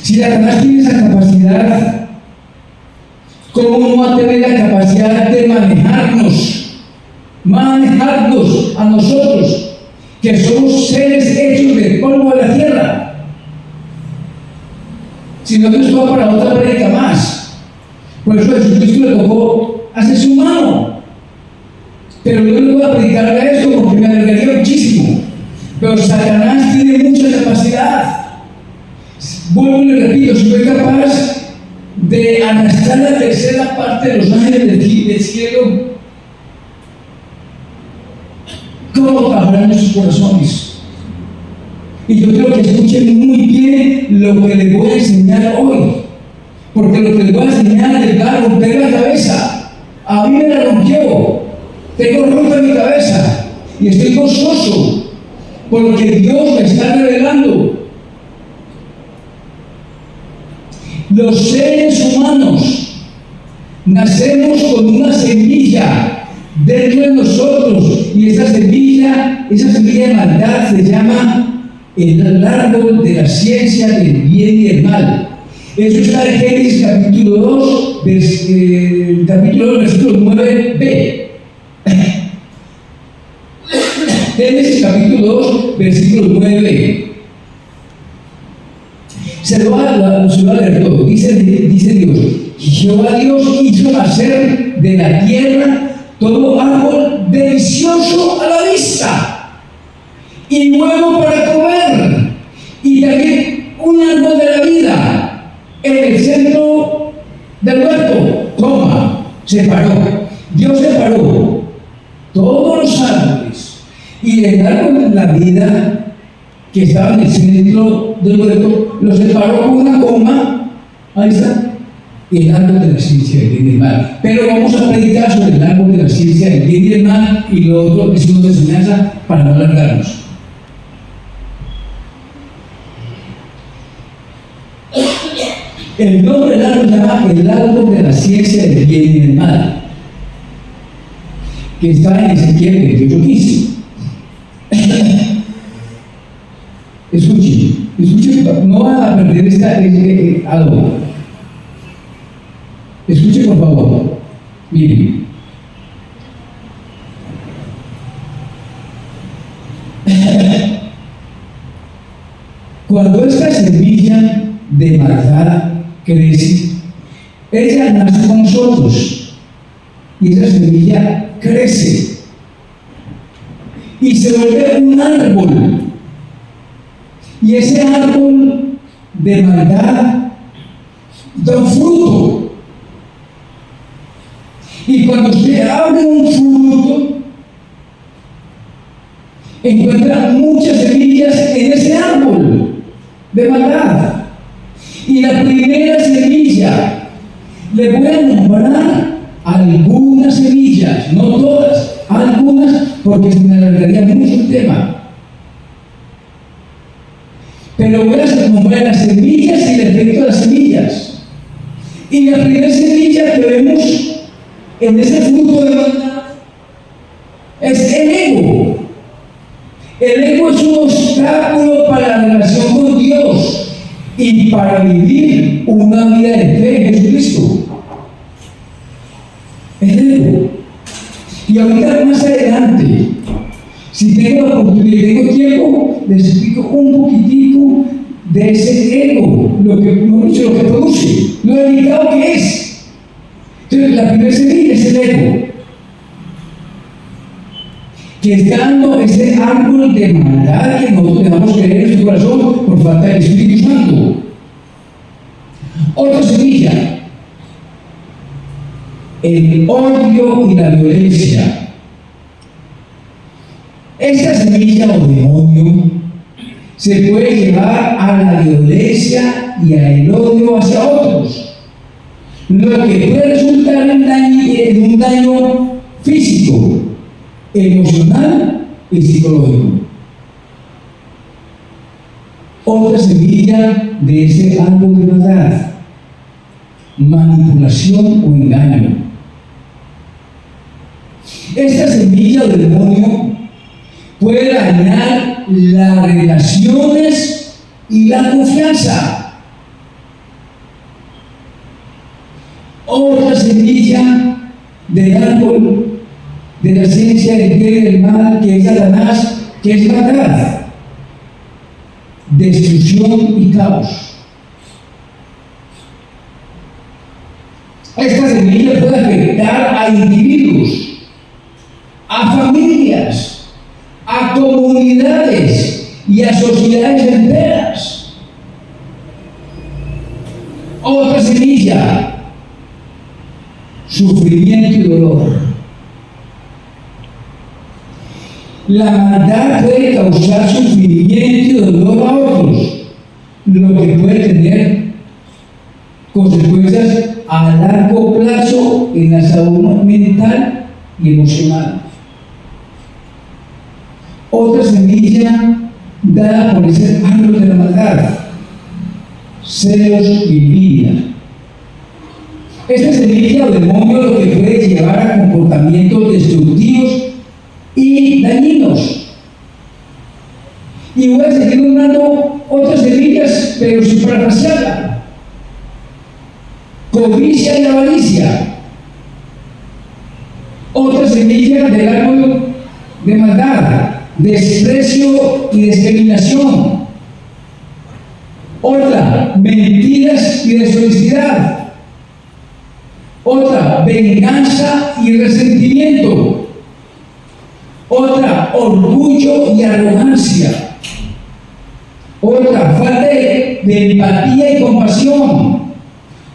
Si Satanás tiene esa capacidad, ¿cómo no va a tener la capacidad de manejarnos a nosotros, que somos seres hechos del polvo de la tierra? Si no, nos va para otra prédica más. Por eso Jesucristo le tocó hacer su mano. Pero yo no voy a predicar a esto porque me alargaría muchísimo. Pero Satanás tiene mucha capacidad. Vuelvo y le repito: si soy capaz de arrastrar la tercera parte de los ángeles del cielo, ¿cómo trabajarán nuestros corazones? Y yo quiero que escuchen muy bien lo que les voy a enseñar hoy, porque lo que les voy a enseñar les va a romper la cabeza. A mí me la rompió. Tengo rota en mi cabeza y estoy gozoso por lo que Dios me está revelando. Los seres humanos nacemos con una semilla dentro de nosotros, y esa semilla de maldad se llama el árbol de la ciencia del bien y del mal. Eso está en Génesis capítulo 2, versículo 9b. Génesis capítulo 2, versículo 9. Se lo va a leer todo. Dice Dios: Jehová Dios hizo nacer de la tierra todo árbol delicioso a la vista y bueno para comer, y también un árbol de la vida en el centro del huerto. Dios separó todos los árboles, y el árbol de la vida que estaba en el centro del huerto lo separó con una coma. Ahí está, el árbol de la ciencia del bien y el mal. Pero vamos a predicar sobre el árbol de la ciencia del bien y el mal, y lo otro es una enseñanza para no alargarnos. El nombre del árbol se llama el árbol de la ciencia del bien y del mal, que está en Ezequiel 28:15. Escuchen, no van a perder algo. Escuchen, por favor. Miren. Cuando esta semilla de maldad crece, ella nace con nosotros, y esa semilla crece y se vuelve un árbol, y ese árbol de maldad da un fruto, y cuando usted abre un fruto encuentra muchas semillas en ese árbol de maldad. Y la primera semilla, le voy a nombrar algunas semillas, no todas, algunas, porque se me alargaría mucho el tema. Pero voy a nombrar las semillas y el efecto de las semillas. Y la primera semilla que vemos en ese fruto de maldad es el ego. El ego es un obstáculo para la relación con Dios y para vivir una vida de fe en Jesucristo. El ego. Y ahorita más adelante, si tengo la oportunidad y tengo tiempo, les explico un poquitico de ese ego, lo que produce, lo delicado que es. Entonces, la primera semilla es el ego, que está dando ese árbol de maldad que nosotros dejamos creer en nuestro corazón por falta del Espíritu Santo. Otra semilla, el odio y la violencia. Esta semilla o demonio se puede llevar a la violencia y al odio hacia otros, lo que puede resultar en un daño físico, emocional y psicológico. Otra semilla de ese árbol de maldad: manipulación o engaño. Esta semilla del demonio puede dañar las relaciones y la confianza. Otra semilla del árbol de la ciencia del bien y del mal, que es Satanás, que es maldad, destrucción y caos. Esta semilla puede afectar a individuos, a familias, a comunidades y a sociedades enteras. Otra semilla: sufrimiento y dolor. La maldad puede causar sufrimiento y dolor a otros, lo que puede tener consecuencias a largo plazo en la salud mental y emocional. Otra semilla dada por ese árbol de la maldad: celos y envidia. Esta semilla o demonio lo que puede llevar a comportamientos destructivos y dañinos. Y voy a seguir nombrando otras semillas, pero sin parafrasearla: codicia y avaricia. Otra semilla del árbol de maldad: desprecio y discriminación. Otra, mentiras y deshonestidad. Otra, venganza y resentimiento. Otra, orgullo y arrogancia. Otra, falta de empatía y compasión.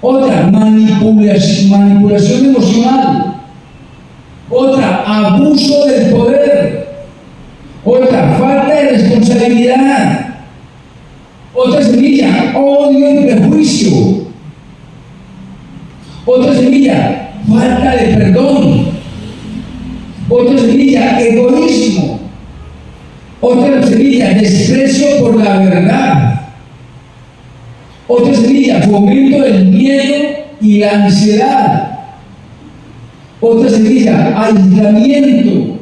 Otra, manipulación emocional. Otra, abuso del poder. Otra, falta de responsabilidad. Otra semilla, odio y prejuicio. Otra semilla, falta de perdón. Otra semilla, egoísmo. Otra semilla, desprecio por la verdad. Otra semilla, fomento del miedo y la ansiedad. Otra semilla, aislamiento.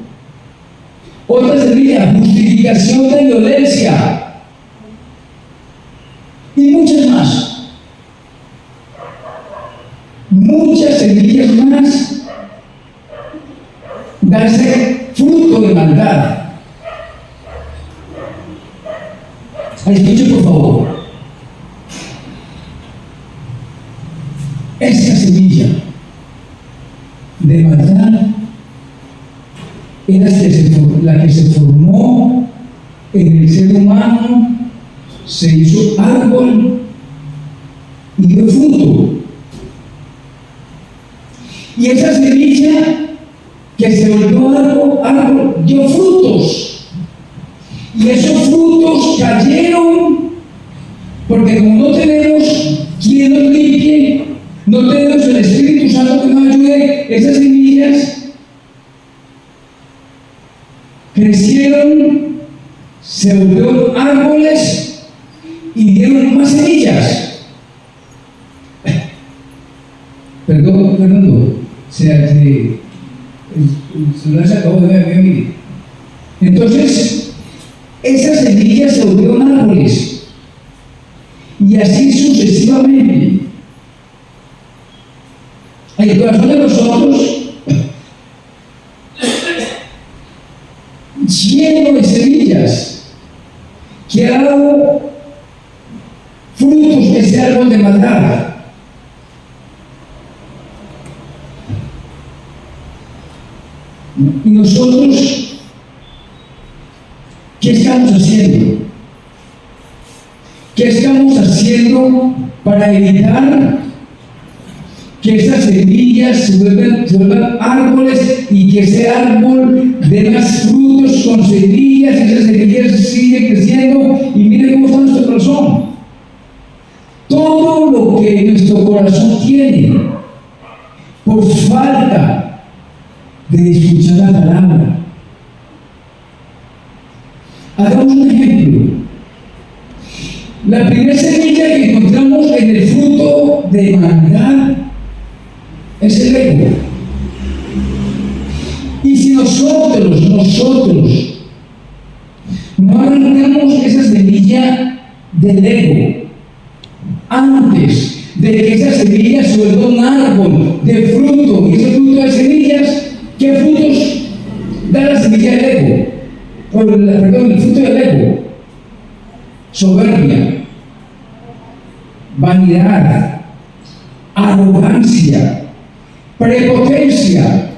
Otra semilla, justificación de violencia. Y muchas más. Muchas semillas más darse fruto de maldad. Escuche por favor. Esta semilla de maldad era la que se formó en el ser humano, se hizo árbol y dio fruto. Y esa semilla que se volvió árbol dio frutos. Y esos frutos cayeron porque como no tenemos quien nos limpie, no tenemos el Espíritu Santo que nos ayude, esas semillas crecieron, se volvieron árboles y dieron más semillas. Perdón, Fernando, se acabó de ver. Entonces, esas semillas se volvieron árboles y así sucesivamente. El corazón de nosotros, lleno de semillas, que ha dado frutos de ese árbol de maldad. Y nosotros, ¿qué estamos haciendo? ¿Qué estamos haciendo para evitar que esas semillas se vuelvan árboles y que ese árbol dé más frutos con semillas y esas semillas siguen creciendo? Y miren cómo está nuestro corazón. Todo lo que nuestro corazón tiene por falta de escuchar la palabra. Hagamos un ejemplo. La primera semilla que encontramos en el fruto de maldad es el ego. Y si nosotros no arrancamos esa semilla del ego antes de que esa semilla se vuelva un árbol de fruto, y ese fruto de semillas, ¿qué frutos da la semilla del ego? El fruto del ego: soberbia, vanidad, arrogancia, prepotencia.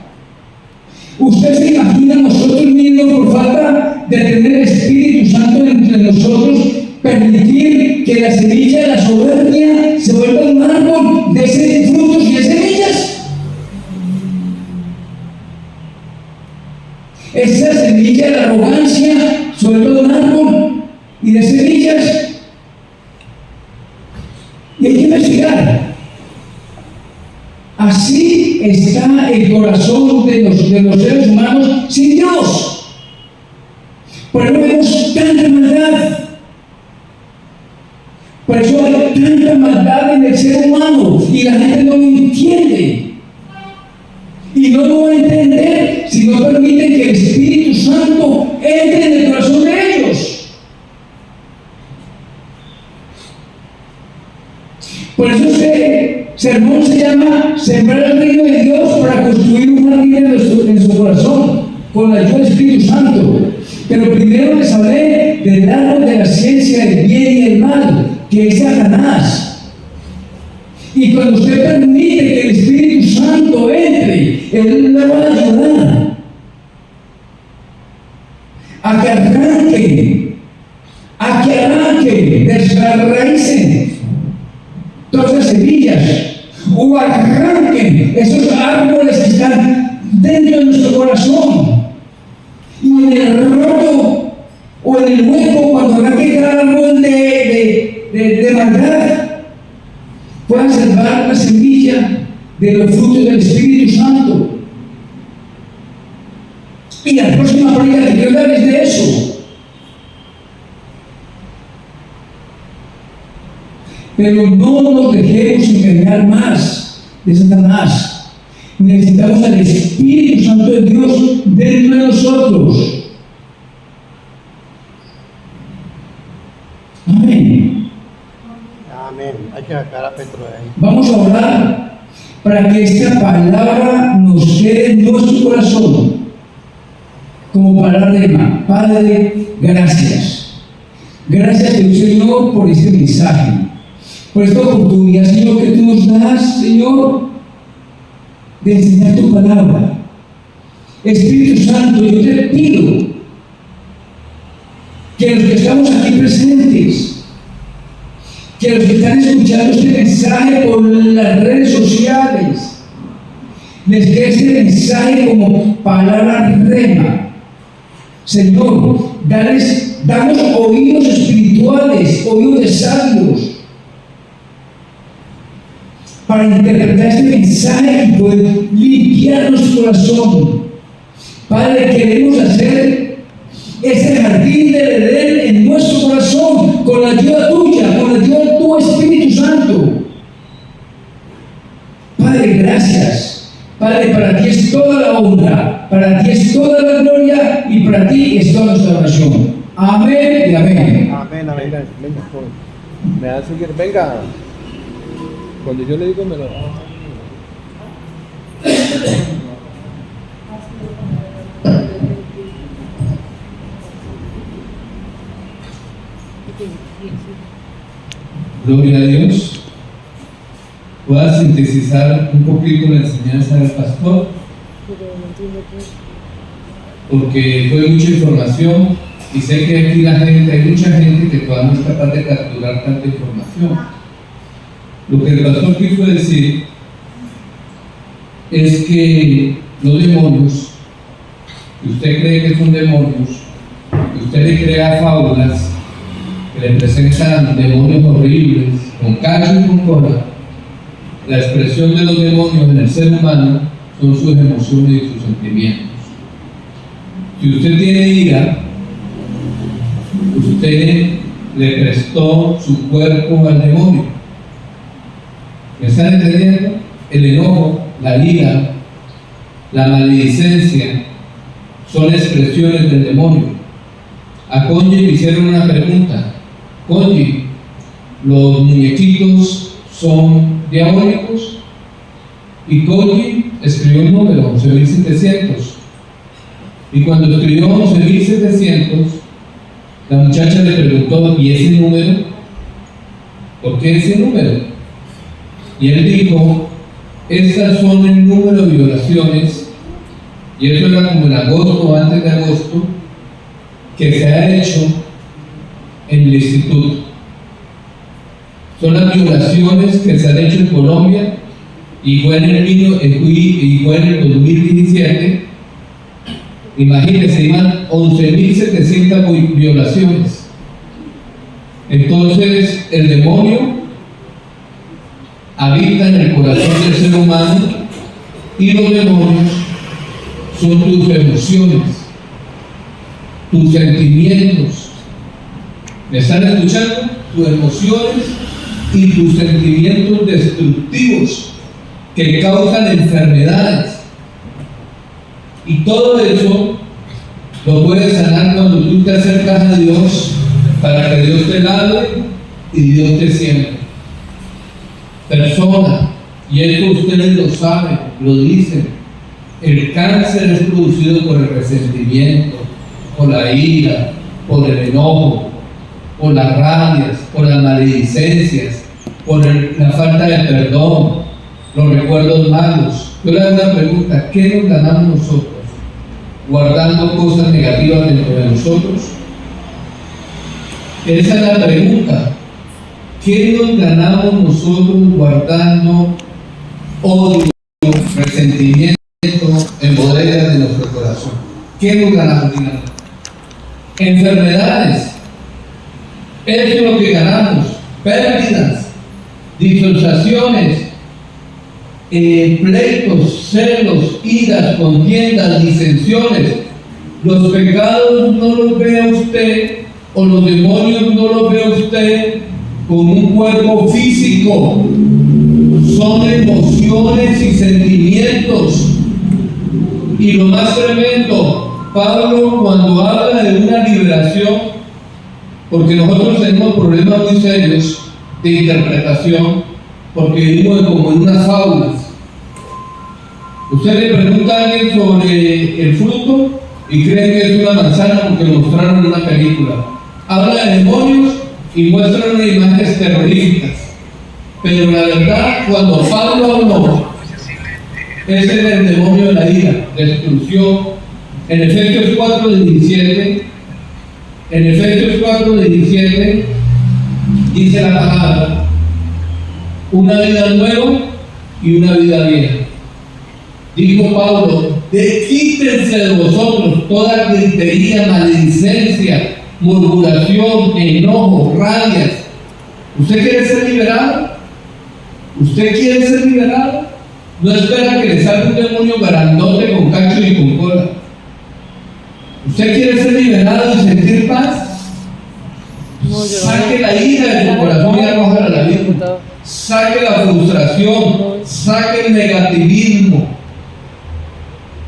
¿Usted se imagina nosotros mismos, por falta de tener el Espíritu Santo entre nosotros, permitir que la semilla de la soberbia se vuelva un árbol de frutos y de semillas? Esa semilla de la arrogancia se vuelve un árbol y de semillas. Y hay que investigar. Así está el corazón de los seres humanos sin Dios. Por eso vemos tanta maldad. Por eso hay tanta maldad en el ser humano y la gente no lo entiende. Y no lo va a entender si no permiten que el Espíritu Santo entre en el corazón de ellos. Por eso este sermón se llama Sembrar el reino de Dios para construir un jardín en su corazón. con la ayuda del Espíritu Santo. Pero primero les hablé del árbol de la ciencia del bien y el mal, que es Satanás. Y cuando usted permite que el Espíritu Santo entre, Él le va a ayudar a que arranque, desraícen todas las semillas, o arranquen esos árboles que están dentro de nuestro corazón. Y en el roto o en el hueco, cuando arranque cada árbol de maldad, puedan salvar la semilla de los frutos del Espíritu Santo. Y la próxima prédica que quiero dar es de eso. Pero no nos dejemos engañar más de Satanás. Necesitamos al Espíritu Santo de Dios dentro de nosotros. Amén. Amén. Hay que sacar a Petro de ahí. Vamos a orar para que esta palabra nos quede en nuestro corazón como palabra. Padre, gracias. Gracias, Señor, por este mensaje, por esta oportunidad, Señor, que tú nos das, Señor, de enseñar tu palabra. Espíritu Santo, yo te pido que los que estamos aquí presentes, que los que están escuchando este mensaje por las redes sociales, les dé este mensaje como palabra rema. Señor, danos oídos espirituales, oídos de sabios, para interpretar este mensaje y poder limpiar nuestro corazón. Padre, queremos hacer ese jardín del Edén en nuestro corazón con la ayuda tuya, con la ayuda de tu Espíritu Santo. Padre, gracias. Padre, para ti es toda la honra, para ti es toda la gloria y para ti es toda nuestra oración. Amén y amén. Amén, amén. Venga, joven. Me va a seguir. Venga. Cuando yo le digo, me lo. Gloria a Dios. Voy a sintetizar un poquito la enseñanza del pastor, porque fue mucha información y sé que aquí hay mucha gente que todavía no es capaz de capturar tanta información. Lo que el pastor quiso decir es que los demonios, que usted cree que son demonios, que usted le crea fábulas que le presentan demonios horribles, con cacho y con cola, la expresión de los demonios en el ser humano son sus emociones y sus sentimientos. Si usted tiene ira, usted le prestó su cuerpo al demonio. ¿Me están entendiendo? El enojo, la ira, la maledicencia son expresiones del demonio. A Conji le hicieron una pregunta. Conji, ¿los muñequitos son diabólicos? Y Conji escribió un número, 11.700. Y cuando escribió 11.700, la muchacha le preguntó, ¿y ese número? ¿Por qué ese número? Y él dijo, estas son el número de violaciones, y eso era como en agosto o antes de agosto, que se ha hecho en el instituto. Son las violaciones que se han hecho en Colombia, y fue en el 2017. Imagínense, iban 11.700 violaciones. Entonces, el demonio habita en el corazón del ser humano y los demonios son tus emociones, tus sentimientos. ¿Me están escuchando? Tus emociones y tus sentimientos destructivos que causan enfermedades. Y todo eso lo puedes sanar cuando tú te acercas a Dios, para que Dios te lave y Dios te siembre. Persona, y esto ustedes lo saben, lo dicen, El cáncer es producido por el resentimiento, por la ira, por el enojo, por las rabias, por las maledicencias, por la falta de perdón, los recuerdos malos. Yo le hago una pregunta: ¿qué nos ganamos nosotros guardando cosas negativas dentro de nosotros? Esa es la pregunta. ¿Qué nos ganamos nosotros guardando odio, resentimiento en bodegas de nuestro corazón? ¿Qué nos ganamos? Enfermedades. Eso es lo que ganamos. Pérdidas, disociaciones, pleitos, celos, iras, contiendas, disensiones. Los pecados no los ve usted, o los demonios no los ve usted con un cuerpo físico. Son emociones y sentimientos. Y lo más tremendo, Pablo, cuando habla de una liberación, porque nosotros tenemos problemas muy serios de interpretación, porque vivimos como en unas fábulas. Usted le pregunta a alguien sobre el fruto y creen que es una manzana porque lo mostraron en una película. Habla de demonios y muestran unas imágenes terroríficas. Pero la verdad, cuando Pablo habló, ese es el demonio de la ira, destrucción. En Efesios 4:17, dice la palabra: una vida nueva y una vida vieja. Dijo Pablo: quítense de vosotros toda gritería, maledicencia, murmuración, enojo, rabias. ¿Usted quiere ser liberado? ¿Usted quiere ser liberado? No espera que le salga un demonio grandote con cacho y con cola. ¿Usted quiere ser liberado y sentir paz? Saque la ira de su corazón y arrójala a la vida. Saque la frustración, saque el negativismo,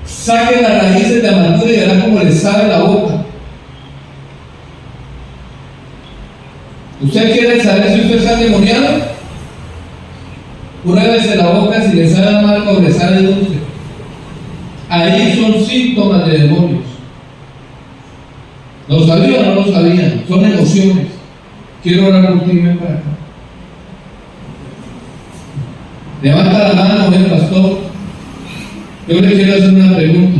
saque las raíces de amargura y verá cómo le sale la boca. ¿Usted quiere saber si usted está endemoniado? Pruébese la boca, si le sale amargo o le sale dulce. Ahí son síntomas de demonios. ¿Lo sabían o no lo sabían? Son emociones. Quiero orar por ti, ven para acá. Levanta la mano, ven, pastor. Yo le quiero hacer una pregunta.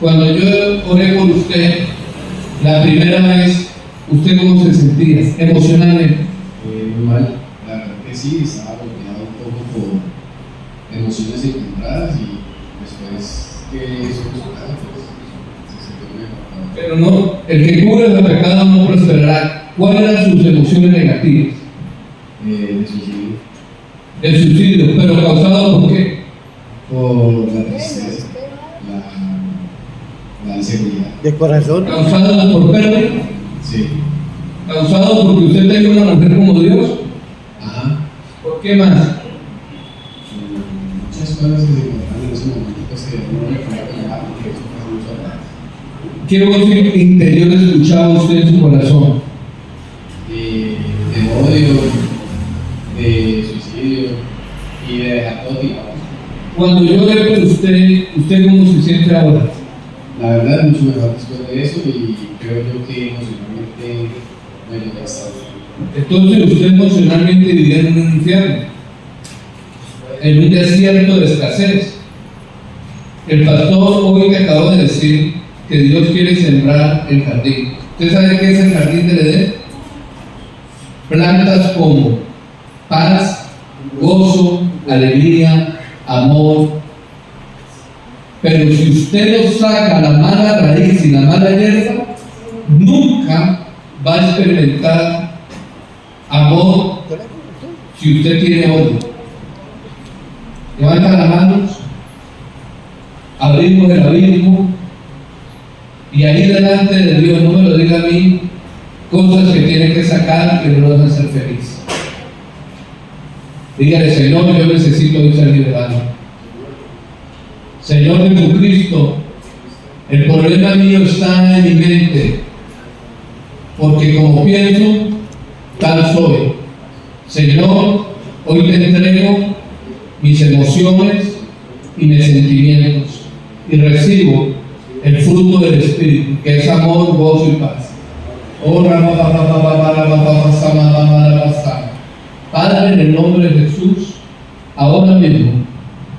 Cuando yo oré por usted la primera vez, ¿usted cómo se sentía emocionalmente? Muy mal, la verdad que sí, estaba golpeado un poco por emociones encontradas y después que eso resultado, pues se sintió mejor. Pero no, el que cubre el pecado no prosperará. ¿Cuáles eran sus emociones negativas? De suicidio. El suicidio, pero causado por qué? Por la tristeza, la inseguridad. De corazón. Causado por pérdida, Sí. causado porque usted tenga una mujer como Dios. Ajá. ¿Por qué más? Muchas cosas que se encontraron en ese momento, pues que no me podía pegar porque eso pasa mucho atrás. ¿Qué voz interior escuchaba usted en su corazón? De odio, de suicidio y de dejar todo tirado. Cuando yo veo por usted, ¿usted cómo se siente ahora? La verdad, mucho mejor después de eso y creo yo que emocionalmente me lo gastado. Entonces usted emocionalmente vivía en un infierno, en un desierto de escasez. El pastor hoy me acabó de decir que Dios quiere sembrar el jardín. ¿Usted sabe qué es el jardín del Edén? Plantas como paz, gozo, alegría, amor. Pero si usted no saca la mala raíz y la mala hierba, nunca va a experimentar amor si usted tiene odio. Levanta las manos, abrimos el abismo y ahí delante de Dios, no me lo diga a mí, cosas que tiene que sacar que no lo van a hacer feliz. Dígale: Señor, yo necesito hoy ser liberado. Señor Jesucristo, el problema mío está en mi mente, porque como pienso, tal soy. Señor, hoy te entrego mis emociones y mis sentimientos. y recibo el fruto del Espíritu, que es amor, gozo y paz. Padre, en el nombre de Jesús, ahora mismo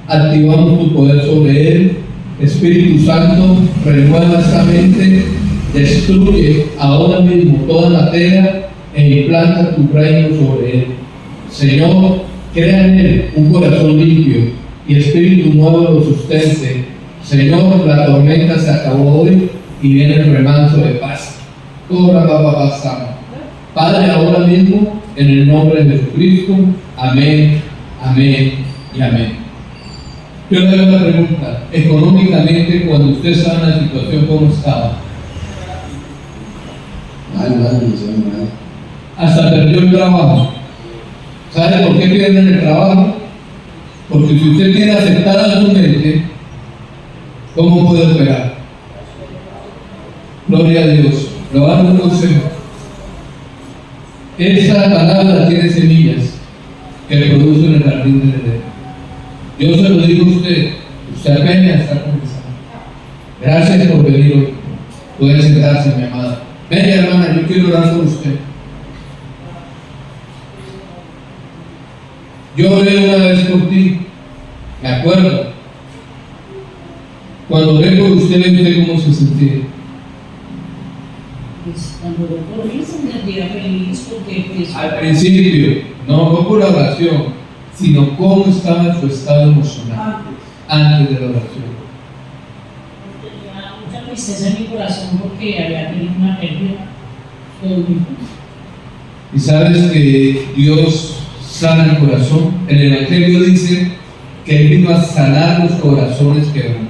activamos tu poder sobre él. Espíritu Santo, renueva esta mente, destruye ahora mismo toda materia e implanta tu reino sobre él. Señor, crea en él un corazón limpio y espíritu nuevo lo sustente. Señor, la tormenta se acabó hoy y viene el remanso de paz. Padre, ahora mismo, en el nombre de Jesucristo, amén, amén y amén. Yo le hago una pregunta. Económicamente, cuando usted estaba en la situación, ¿cómo estaba? Mal. Hasta perdió el trabajo. ¿Sabe por qué pierden el trabajo? Porque si usted tiene aceptada su mente, ¿cómo puede operar? Gloria a Dios. Le voy a dar un consejo. Esta palabra tiene semillas que producen el jardín del Edén. Yo se lo digo a usted apenas está comenzando. Gracias por venir hoy. Pueden sentarse, mi amada. Venga, hermana, yo quiero orar con usted. Yo oré una vez por ti, me acuerdo. Cuando oré por usted cómo se sentía. Pues cuando oré por mí se sentía feliz porque pues, Al principio, no por la oración, sino cómo estaba su estado emocional antes de la oración. tenía mucha tristeza en mi corazón porque había tenido una pérdida todo mi vida. Y sabes que Dios sana el corazón. El Evangelio dice que Él vino a sanar los corazones quebrantados.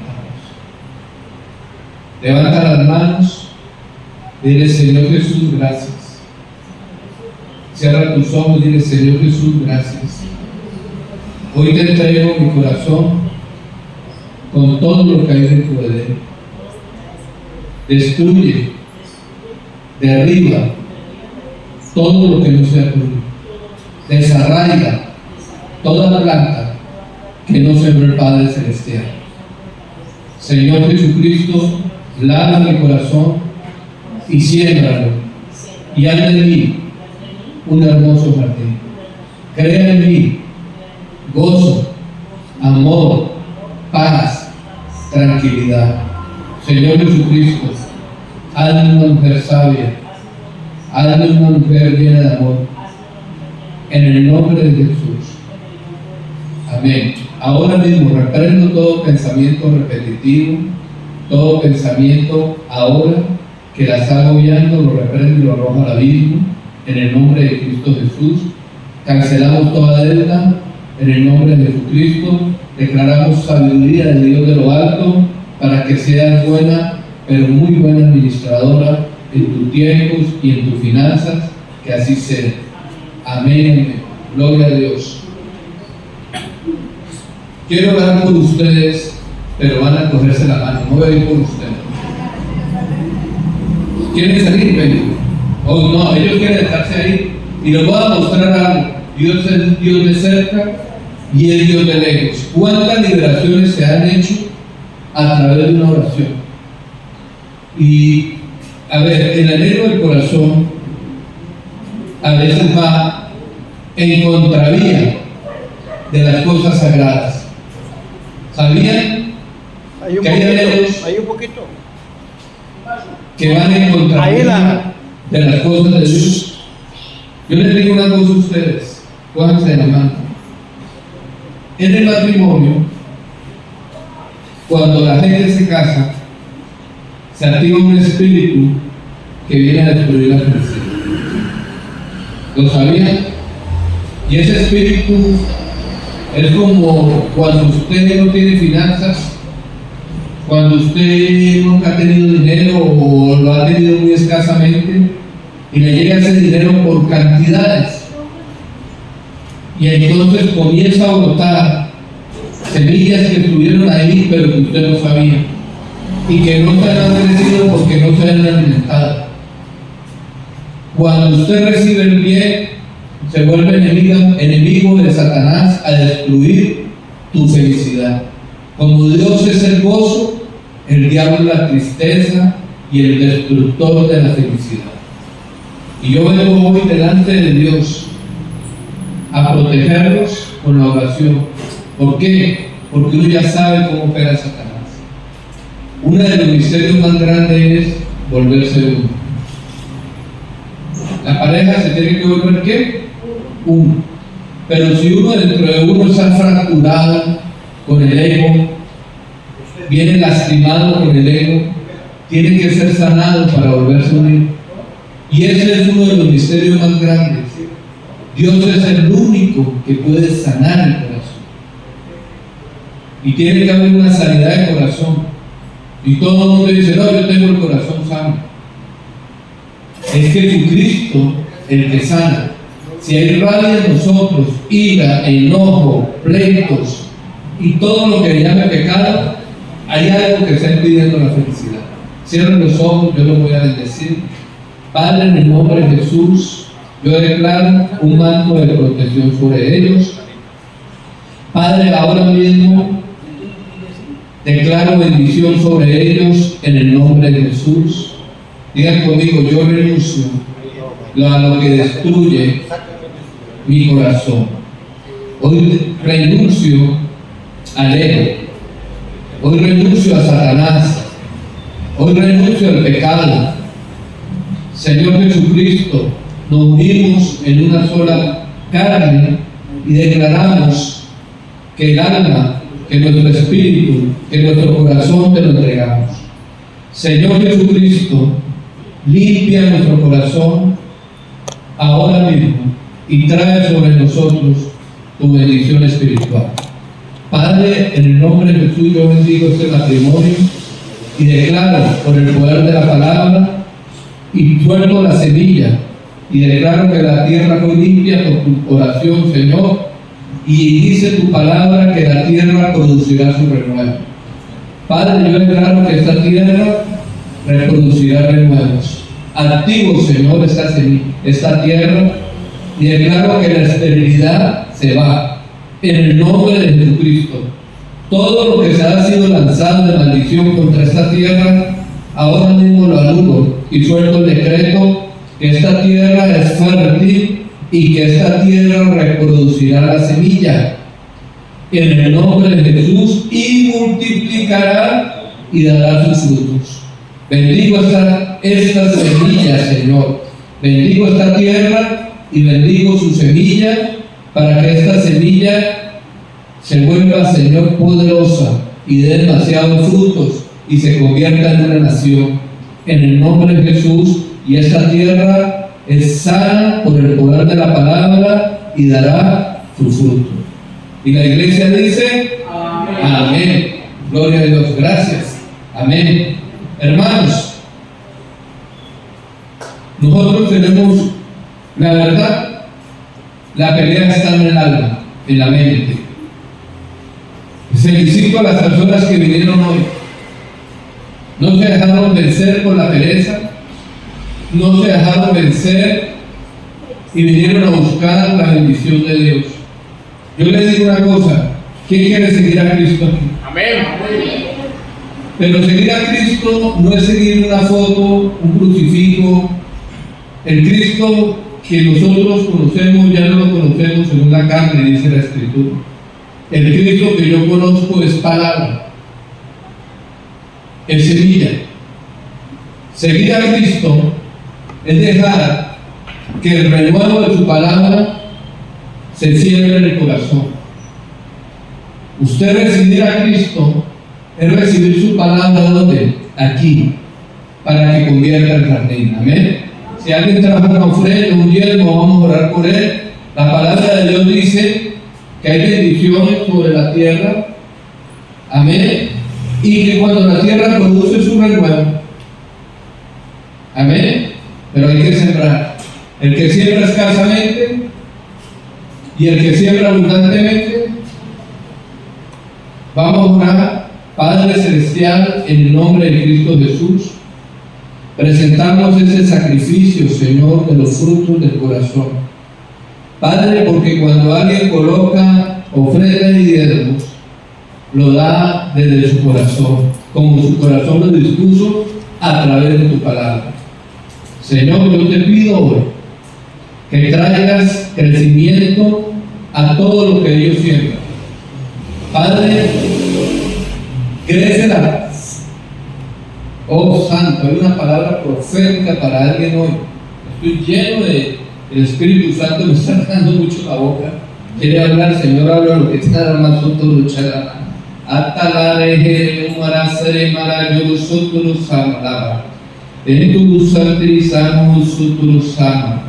Levanta las manos, dile: Señor Jesús, gracias. Cierra tus ojos, dile: Señor Jesús, gracias. Hoy te entrego mi corazón con todo lo que hay dentro de él. Destruye, derriba todo lo que no sea tuyo. Desarraiga toda planta que no sembró el Padre Celestial. Señor Jesucristo, lava mi corazón y siémbralo, y haz de mí un hermoso jardín. Crea en mí gozo, amor, paz, tranquilidad. Señor Jesucristo, hazme una mujer sabia, hazme una mujer llena de amor, en el nombre de Jesús. Amén. Ahora mismo reprendo todo pensamiento repetitivo, todo pensamiento ahora que la está agobiando, lo reprendo y lo arrojo al abismo, en el nombre de Cristo Jesús. Cancelamos toda deuda, en el nombre de Jesucristo. Declaramos sabiduría del Dios de lo alto para que seas buena, pero muy buena administradora en tus tiempos y en tus finanzas, que así sea. Amén. Gloria a Dios. Quiero orar por ustedes, pero van a cogerse la mano. No voy a ir por ustedes. ¿Quieren salir? Ven. Oh, no, ellos quieren estarse ahí. Y les voy a mostrar algo. Dios es el Dios de cerca y el Dios de lejos. ¿Cuántas liberaciones se han hecho a través de una oración? Y, a ver, el anhelo del corazón a veces va en contravía de las cosas sagradas. ¿Sabían que hay anhelos Hay un poquito. que van en contravía de las cosas de Dios? Yo les digo una cosa a ustedes, cójanse de la mano. En el matrimonio, cuando la gente se casa, se activa un espíritu que viene a destruir la felicidad. ¿Lo sabían? Y ese espíritu es como cuando usted no tiene finanzas, cuando usted nunca ha tenido dinero o lo ha tenido muy escasamente y le llega ese dinero por cantidades, y entonces comienza a brotar semillas que estuvieron ahí pero que usted no sabía y que no se han crecido porque no se han alimentado. Cuando usted recibe el bien, se vuelve enemigo de Satanás a destruir tu felicidad. Como Dios es el gozo, El diablo es la tristeza y el destructor de la felicidad. Y yo vengo hoy delante de Dios a protegerlos con la oración. ¿Por qué? Porque uno ya sabe cómo opera Satanás. Uno de los misterios más grandes es volverse uno. La pareja se tiene que volver ¿qué? Uno. Pero si uno dentro de uno está fracturado con el ego, viene lastimado con el ego, tiene que ser sanado para volverse uno. Y ese es uno de los misterios más grandes. Dios es el único que puede sanar el corazón. Y tiene que haber una sanidad de corazón. Y todo el mundo dice, no, yo tengo el corazón sano. Es Jesucristo el que sana. Si hay rabia en nosotros, ira, enojo, pleitos y todo lo que llame pecado, hay algo que está impidiendo la felicidad. Cierren los ojos, yo los voy a bendecir. Padre, en el nombre de Jesús, yo declaro un manto de protección sobre ellos. Padre, ahora mismo declaro bendición sobre ellos en el nombre de Jesús. Digan conmigo, yo renuncio a lo que destruye mi corazón. Hoy renuncio al ego. Hoy renuncio a Satanás. Hoy renuncio al pecado. Señor Jesucristo, nos unimos en una sola carne y declaramos que el alma, que nuestro espíritu, que nuestro corazón te lo entregamos. Señor Jesucristo, limpia nuestro corazón ahora mismo y trae sobre nosotros tu bendición espiritual. Padre, en el nombre de Jesús yo bendigo este matrimonio y declaro por el poder de la palabra y suelto la semilla y declaro que la tierra fue limpia por tu oración, Señor, y dice tu palabra que la tierra producirá su renuevo. Padre, yo declaro que esta tierra reproducirá renuevos. Activo, Señor, esta tierra y declaro que la esterilidad se va en el nombre de Jesucristo. Todo lo que se ha sido lanzado de maldición contra esta tierra, ahora mismo lo anulo y suelto el decreto que esta tierra es fértil y que esta tierra reproducirá la semilla en el nombre de Jesús y multiplicará y dará sus frutos. Bendigo esta semilla, Señor. Bendigo esta tierra y bendigo su semilla para que esta semilla se vuelva, Señor, poderosa y dé demasiados frutos y se convierta en una nación en el nombre de Jesús. Y esta tierra es sana por el poder de la palabra y dará su fruto. Y la iglesia dice amén. Amén. Gloria a Dios. Gracias. Amén. Hermanos, nosotros tenemos la verdad. La pelea está en el alma, en la mente. Felicito a las personas que vinieron hoy. No se dejaron vencer por la pereza, no se dejaron vencer y vinieron a buscar la bendición de Dios. Yo les digo una cosa, ¿quién quiere seguir a Cristo aquí? Amén. Pero seguir a Cristo no es seguir una foto, un crucifijo. El Cristo que nosotros conocemos ya no lo conocemos según la carne, dice la Escritura. El Cristo que yo conozco es palabra, es semilla. Seguir a Cristo es dejar que el renuevo de su palabra se siembre en el corazón. Usted recibir a Cristo es recibir su palabra ¿dónde? Aquí, para que convierta el jardín. Amén. Si alguien trajo una ofrenda, un diezmo, vamos a orar por él. La palabra de Dios dice que hay bendiciones sobre la tierra. Amén. Y que cuando la tierra produce su renuevo, amén, pero hay que sembrar. El que siembra escasamente y el que siembra abundantemente. Vamos a orar. Padre Celestial, en el nombre de Cristo Jesús, presentamos ese sacrificio, Señor, de los frutos del corazón. Padre, porque cuando alguien coloca ofrenda y diezmos, lo da desde su corazón. como su corazón lo dispuso a través de tu palabra. Señor, yo te pido hoy que traigas crecimiento a todo lo que ellos siembran. Padre, crécelas. Oh Santo, hay una palabra profética para alguien hoy. Estoy lleno de el Espíritu Santo, me está dando mucho la boca. Quiere hablar, Señor, habla lo que está más soto luchar. Atalare, Marasare, Marayo, Soturu Samalaba. Enturu Santri Samu, Suturu Sama.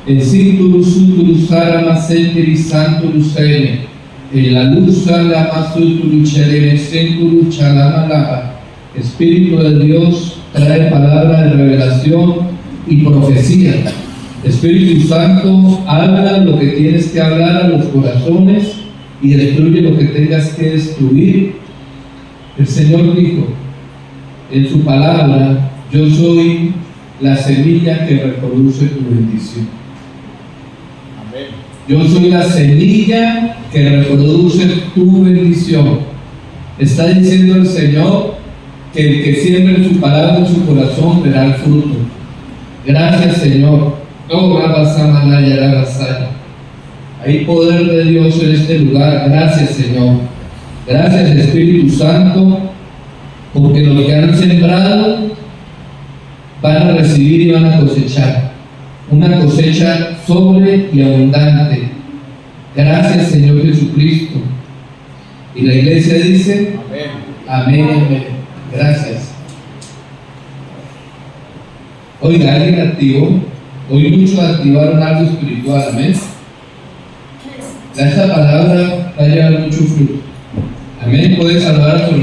Esinturu Suturu Sarama, Sentiri Santuru Sene. La luz la Masuturu Chalene, Senturu Chalamalaba. Espíritu de Dios trae palabra de revelación y profecía. Espíritu Santo, habla lo que tienes que hablar a los corazones y destruye lo que tengas que destruir. El Señor dijo en su palabra: yo soy la semilla que reproduce tu bendición. Amén. Yo soy la semilla que reproduce tu bendición. Está diciendo el Señor que el que siembra en su palabra en su corazón verá el fruto. Gracias, Señor. Oh, Rabasamanaya, Rabasaya. Hay poder de Dios en este lugar. Gracias, Señor. Gracias, Espíritu Santo, porque los que han sembrado van a recibir y van a cosechar. Una cosecha sobre y abundante. Gracias, Señor Jesucristo. Y la iglesia dice: amén, amén. Gracias. Oiga, alguien activo. Hoy muchos activaron algo espiritual, amén. Esta palabra va a llevar mucho fruto. Amén. Puedes saludar a tu hermano.